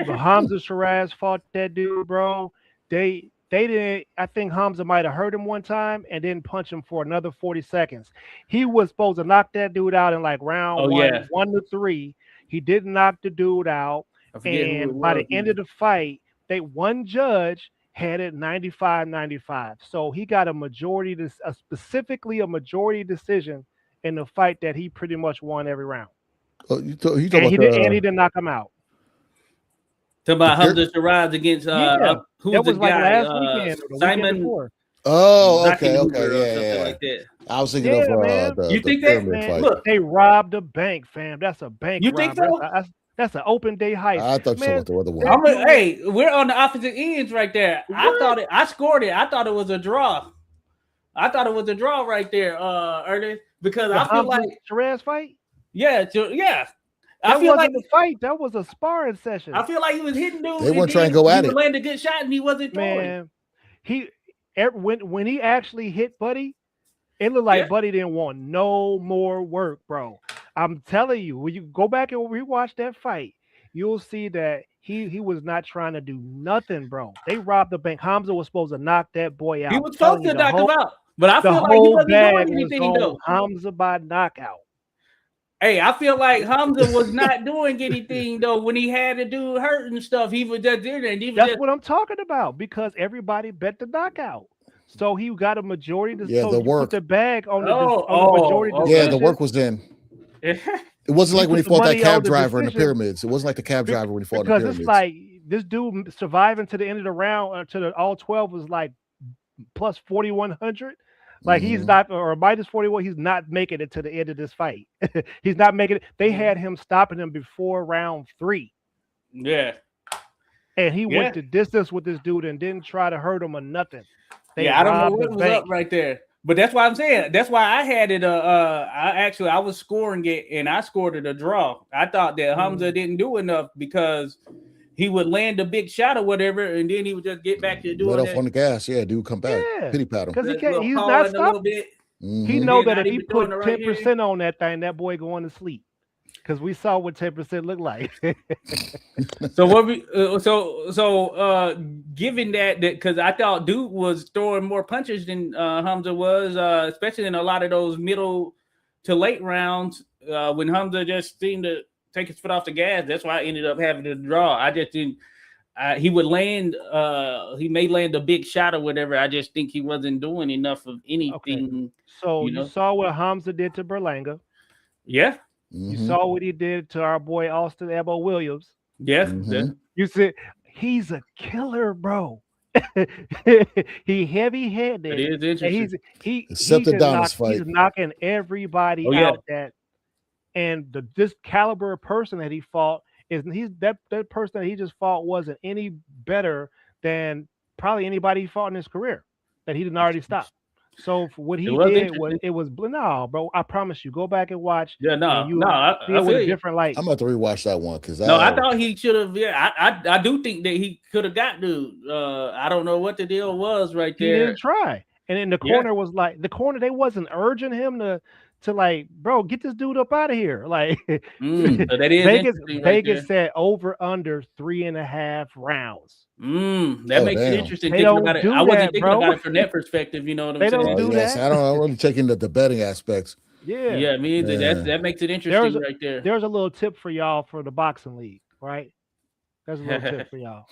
Hamza Shiraz fought that dude, bro. They didn't. I think Hamza might have hurt him one time and didn't punch him for another 40 seconds. He was supposed to knock that dude out in like round 1 to 3. He didn't knock the dude out. And by the end of the fight, one judge had it 95-95. So he got specifically a majority decision in the fight that he pretty much won every round. Oh, he didn't knock him out. Talking about Hamza Shiraz against who's that was the like guy? Last weekend, Simon. Okay, yeah. Like that. I was thinking of you think that? Man, look, they robbed a bank, fam. That's a bank. You think so? That's an open day heist. I thought you were the other one. Hey, we're on the opposite ends right there. What? I scored it. I thought it was a draw. Right there, Ernest, because I feel like Shiraz fight. Yeah. That wasn't a fight. That was a sparring session. I feel like he was hitting dudes. They weren't trying to go at it. Landed a good shot and he wasn't throwing. Man, when he actually hit Buddy It looked like Buddy didn't want no more work, bro. I'm telling you, when you go back and rewatch that fight, you'll see that he was not trying to do nothing, bro. They robbed the bank. Hamza was supposed to knock that boy out. He was supposed to knock him out, but I the feel like he whole wasn't bag doing was anything on though. Hamza by knockout. Hey, I feel like Hamza was not doing anything though when he had the dude hurt and stuff. He was just there, and That's what I'm talking about, because everybody bet the knockout. So he got a majority. So the you work. put the bag on the majority. Yeah, the work was in. It wasn't like when he fought that cab driver in the pyramids. It wasn't like the cab driver when he fought in the pyramids. Because it's like this dude surviving to the end of the round, to the all 12 was like plus 4,100. Like he's not, or minus 41. He's not making it to the end of this fight. He's not making it. They had him stopping him before round 3. Yeah. And he went the distance with this dude and didn't try to hurt him or nothing. I don't know what was up right there. But that's why I'm saying. That's why I had it. I was scoring it, and I scored it a draw. I thought that Hamza didn't do enough because he would land a big shot or whatever, and then he would just get back to doing it. Let off on the gas. Yeah, dude, come back. Pity pat him. Because he can't. He's not stopping. He know that if he put 10% on that thing, that boy going to sleep. Because we saw what 10% looked like. So what we given that because I thought Duke was throwing more punches than Hamza was, especially in a lot of those middle to late rounds when Hamza just seemed to take his foot off the gas. That's why I ended up having to draw. I just didn't. He would land. He may land a big shot or whatever. I just think he wasn't doing enough of anything. Okay. So you saw what Hamza did to Berlanga. Yeah. You saw what he did to our boy Austin Elbow Williams. Yeah. You said he's a killer, bro. He heavy-handed. It is interesting. He's knocking everybody out. And this caliber of person that he fought that person that he just fought wasn't any better than probably anybody he fought in his career that he didn't already stop. So for what he did was no, bro. I promise you, go back and watch. Yeah, I feel with a different light. I'm about to rewatch that one because I thought he should have. Yeah, I do think that he could have got dude. I don't know what the deal was right there. He didn't try, and in the corner was like they wasn't urging him to like, bro, get this dude up out of here. Like that is Vegas said over under 3.5 rounds. That makes it interesting. I wasn't thinking about it from that perspective. You know what I'm saying? Don't do that. I don't really take into the betting aspects. Yeah, me either. Yeah. That makes it interesting right there. There's a little tip for y'all for the boxing league, right? There's a little tip for y'all.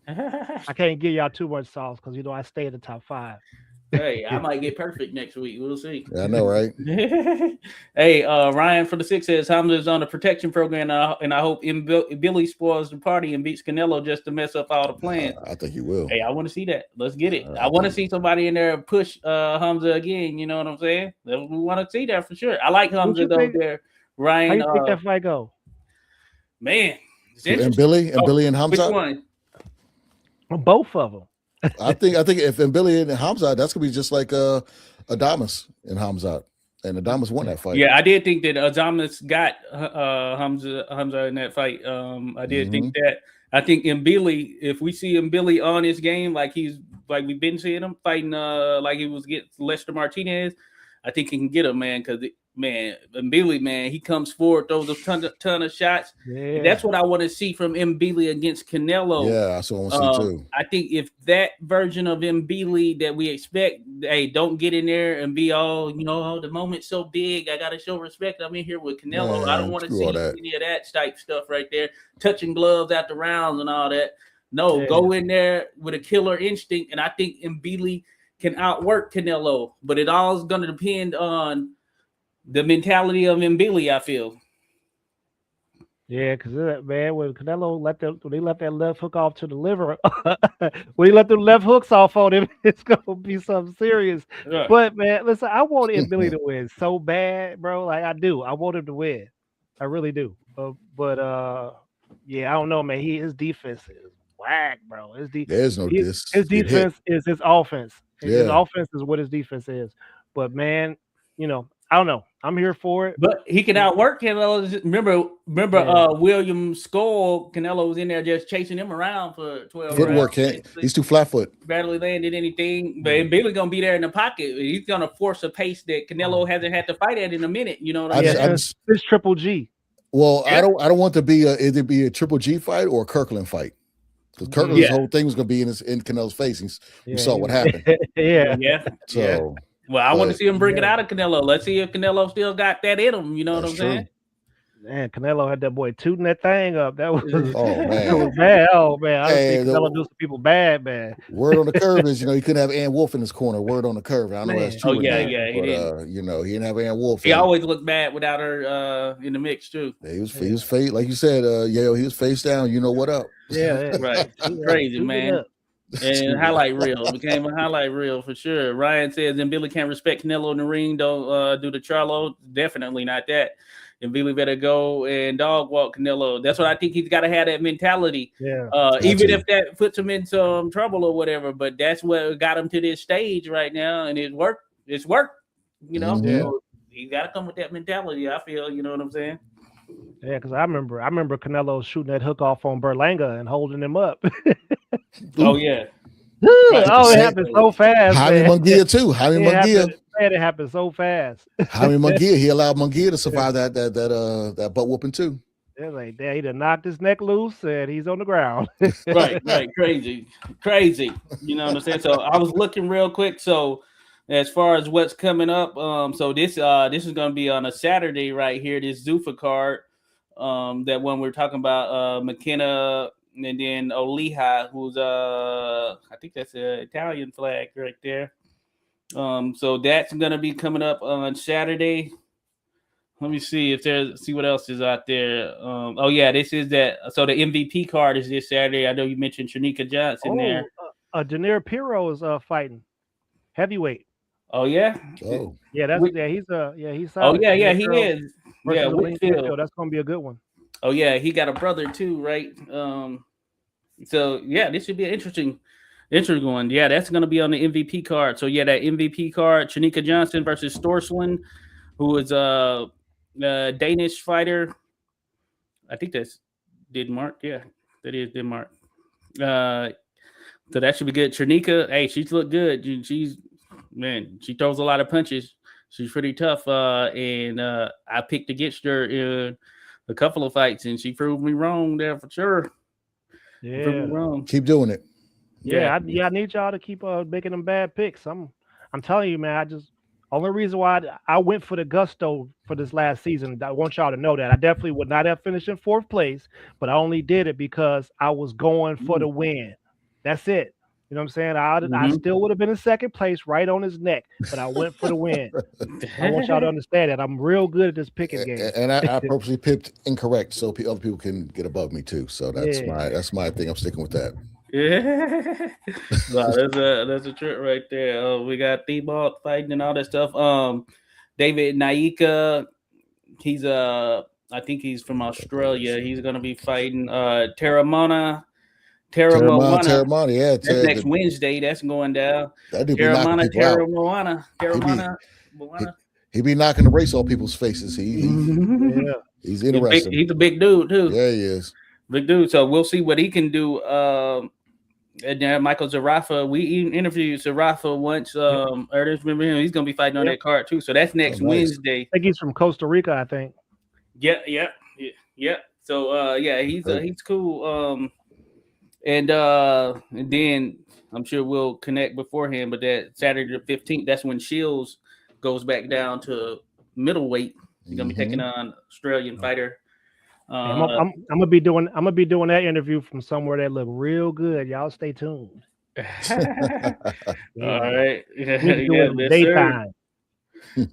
I can't give y'all too much sauce because I stay in the top 5. Hey, I might get perfect next week. We'll see. Yeah, I know, right? Hey, Ryan for the 6 says Hamza is on a protection program, and I hope Billy spoils the party and beats Canelo just to mess up all the plans. I think he will. Hey, I want to see that. Let's get it. I want to see somebody in there push Hamza again. You know what I'm saying? We want to see that for sure. I like Hamza though. There, Ryan. How you think that fight go? Man, and Billy and Hamza. Which one? Both of them. I think if Billy and Hamza, that's gonna be just like Adamas and Hamza, and Adamas won that fight. Yeah, I did think that Adamas got Hamza in that fight. I did think that. I think Mbili, if we see Mbili on his game, like we've been seeing him fighting, like he was getting Lester Martinez, I think he can get him, man. Because Mbili, man, he comes forward, throws a ton of shots. Yeah. That's what I want to see from Mbili against Canelo. Yeah, that's what I want to see too. I think if that version of Mbili that we expect, hey, don't get in there and be all, the moment's so big, I got to show respect. I'm in here with Canelo. I don't want to see any of that type stuff right there, touching gloves after rounds and all that. No, go in there with a killer instinct, and I think Mbili can outwork Canelo, but it all is going to depend on the mentality of Mbili, I feel. Yeah, because man, when Canelo let that left hook off to the liver, when he let the left hooks off on him, it's gonna be something serious. Yeah. But man, listen, I want Mbili to win so bad, bro. Like I do, I want him to win. I really do. But I don't know, man. His defense is whack, bro. There's no his defense is his offense. His offense is what his defense is. But man, I don't know. I'm here for it. But he can outwork Canelo. Remember, William Skull, Canelo was in there just chasing him around for 12 Footwork, rounds. he's too flat foot. Barely landed anything. But Billy gonna be there in the pocket. He's gonna force a pace that Canelo hasn't had to fight at in a minute. You know what I mean? It's Triple G. Well, yeah. I don't want to be either be a Triple G fight or a Kirkland fight. Because Kirkland's whole thing was going to be in Canelo's face. We saw what happened. So, well, I want to see him bring it out of Canelo. Let's see if Canelo still got that in him. You know what I'm saying? Man, Canelo had that boy tooting that thing up. That was man, that was bad. Oh man, I think Canelo do some people bad. Word on the curve is, he couldn't have Ann Wolf in his corner. Word on the curve. I know that's true. He didn't. He didn't have Ann Wolf. He always looked bad without her in the mix too. Yeah, he was face, like you said, he was face down. You know what up? Yeah, right. Crazy man. And highlight reel became a highlight reel for sure. Ryan says, and Billy can't respect Canelo in the ring. Don't do the Charlo. Definitely not that. And Billy better go and dog walk Canelo. That's what I think he's got to have, that mentality. Yeah. Even if that puts him in some trouble or whatever, but that's what got him to this stage right now, and it worked. It's worked. So he got to come with that mentality. I feel. You know what I'm saying? Yeah, because I remember Canelo shooting that hook off on Berlanga and holding him up. Oh yeah. Oh, it happened so fast. Jaime Munguia too. Jaime Munguia. Man, it happened so fast. Jaime Munguia, he allowed Munguia to survive that butt whooping too. It's like, damn, he done knocked his neck loose and he's on the ground. right, crazy. You know what I'm saying? So I was looking real quick. So as far as what's coming up, so this is going to be on a Saturday right here. This Zuffa card, that one we're talking about, McKenna. And then Oliha, who's I think that's an Italian flag right there. So that's gonna be coming up on Saturday. Let me see see what else is out there. This is that. So the MVP card is this Saturday. I know you mentioned Shanika Johnson there. Janir Pirro is fighting heavyweight. Oh yeah. Oh yeah. He's he's. Oh yeah, he is. Yeah, Whitfield. That's gonna be a good one. Oh yeah, he got a brother too, right? So yeah, this should be an interesting one. Yeah, that's going to be on the MVP card. So yeah, that MVP card, Shanika Johnson versus Storsland, who is a Danish fighter. I think that's Denmark. Yeah, that is Denmark. So that should be good. Shanika, hey, she's looked good. She throws a lot of punches. She's pretty tough. And I picked against her in a couple of fights, and she proved me wrong there for sure. Yeah, keep doing it. Yeah, I need y'all to keep making them bad picks. I'm telling you, man. Only reason why I went for the gusto for this last season. I want y'all to know that I definitely would not have finished in 4th place, but I only did it because I was going for the win. That's it. You know what I'm saying? I still would have been in 2nd place, right on his neck, but I went for the win. I want y'all to understand that I'm real good at this picking game. And I purposely picked incorrect so other people can get above me too. So that's my thing. I'm sticking with that. Yeah, that's a trick right there. We got Thibault fighting and all that stuff. David Naika, he's I think he's from Australia. He's gonna be fighting Terramana, yeah. That's next Wednesday. That's going down. Terramana. He be knocking the race off people's faces. He's interesting. He's a big dude too. Yeah, he is. Big dude. So we'll see what he can do. And then Michael Zarafa, we interviewed Zarafa once. Remember him? He's gonna be fighting on that card too. So that's next Wednesday. I think he's from Costa Rica. I think. Yeah. So he's cool. And then I'm sure we'll connect beforehand. But that Saturday the 15th, that's when Shields goes back down to middleweight. He's gonna be taking on Australian fighter. I'm gonna be doing that interview from somewhere that look real good. Y'all stay tuned. All right. Daytime.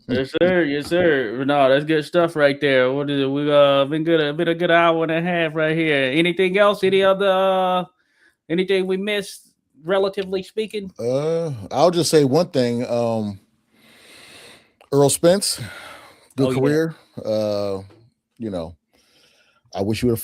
Yes, sir. No, that's good stuff right there. What is it? We've been a good hour and a half right here. Anything else? Any other anything we missed, relatively speaking? I'll just say one thing. Earl Spence, good career. I wish you would have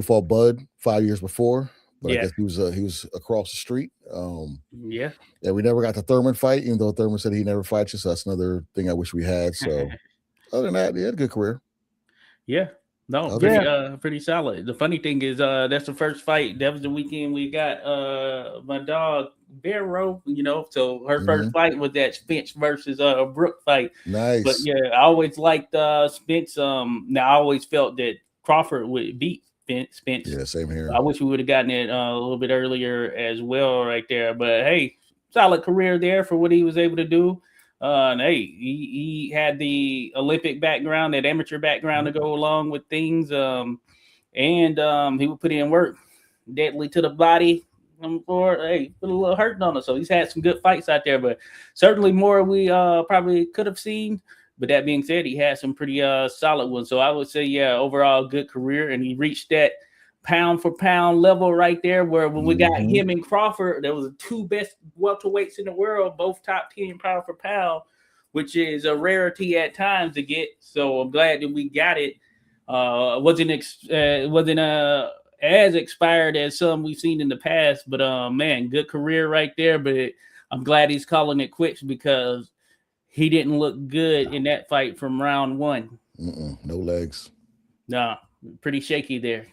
fought Bud 5 years before, but I guess he was across the street. Yeah. Yeah, we never got the Thurman fight, even though Thurman said he never fights you. So that's another thing I wish we had. So other than that, he had a good career. Yeah. No, pretty solid. The funny thing is, that's the first fight. That was the weekend we got my dog Barrow, so her first fight was that Spence versus Brooke fight. Nice. But yeah, I always liked Spence. Now I always felt that Crawford would beat Spence. Yeah, same here. I wish we would have gotten it a little bit earlier as well, right there. But hey, solid career there for what he was able to do. And hey, he had the Olympic background, that amateur background to go along with things. And he would put in work, deadly to the body. Put a little hurting on us. So he's had some good fights out there, but certainly more we probably could have seen. But that being said, he had some pretty solid ones. So I would say, yeah, overall good career, and he reached that pound for pound level right there, where when we got him and Crawford, there was the two best welterweights in the world, both top 10 pound for pound, which is a rarity at times to get. So I'm glad that we got it. Wasn't as expired as some we've seen in the past, but man, good career right there. But I'm glad he's calling it quits because he didn't look good in that fight from round one. No legs. Nah, pretty shaky there.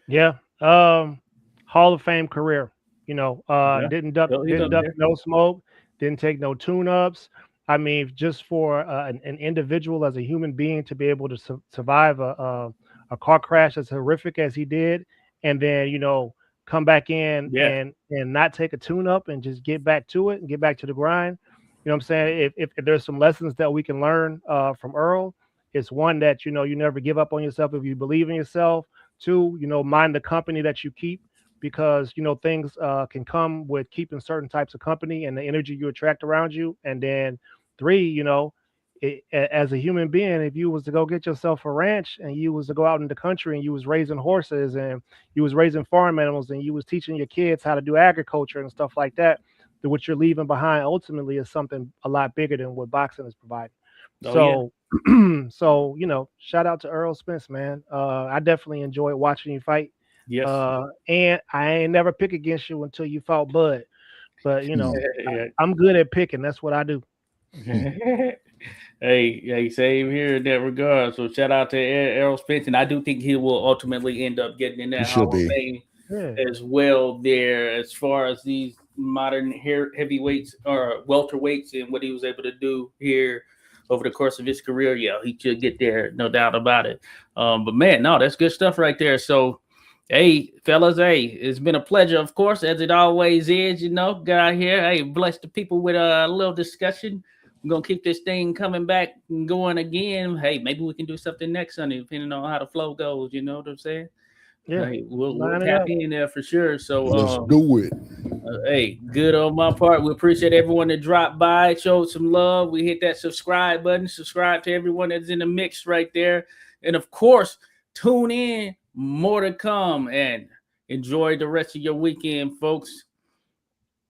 Yeah. Hall of Fame career. Didn't duck no smoke, didn't take no tune-ups. I mean, just for an individual as a human being to be able to survive a car crash as horrific as he did, and then come back in and not take a tune-up and just get back to it and get back to the grind. You know what I'm saying? If there's some lessons that we can learn from Earl, it's one that you never give up on yourself if you believe in yourself. Two, mind the company that you keep, because things can come with keeping certain types of company and the energy you attract around you. And then three, as a human being, if you was to go get yourself a ranch and you was to go out in the country and you was raising horses and you was raising farm animals and you was teaching your kids how to do agriculture and stuff like that, then what you're leaving behind ultimately is something a lot bigger than what boxing is providing. So shout out to Earl Spence, man. I definitely enjoyed watching you fight. Yes. And I ain't never pick against you until you fought Bud. But I'm good at picking. That's what I do. Hey, same here in that regard. So shout out to Errol Spence, and I do think he will ultimately end up getting in that Hall of Fame as well. There, as far as these modern heavyweights or welterweights and what he was able to do here over the course of his career, he should get there, no doubt about it. But man, no, that's good stuff right there. So, hey, fellas, it's been a pleasure, of course, as it always is. Got out here. Hey, bless the people with a little discussion. I'm gonna keep this thing coming back and going again. Hey, maybe we can do something next Sunday, depending on how the flow goes. You know what I'm saying? Yeah, hey, we'll tap in there for sure. So let's do it. Hey, good on my part. We appreciate everyone that dropped by, showed some love. We hit that subscribe button. Subscribe to everyone that's in the mix right there, and of course, tune in. More to come, and enjoy the rest of your weekend, folks.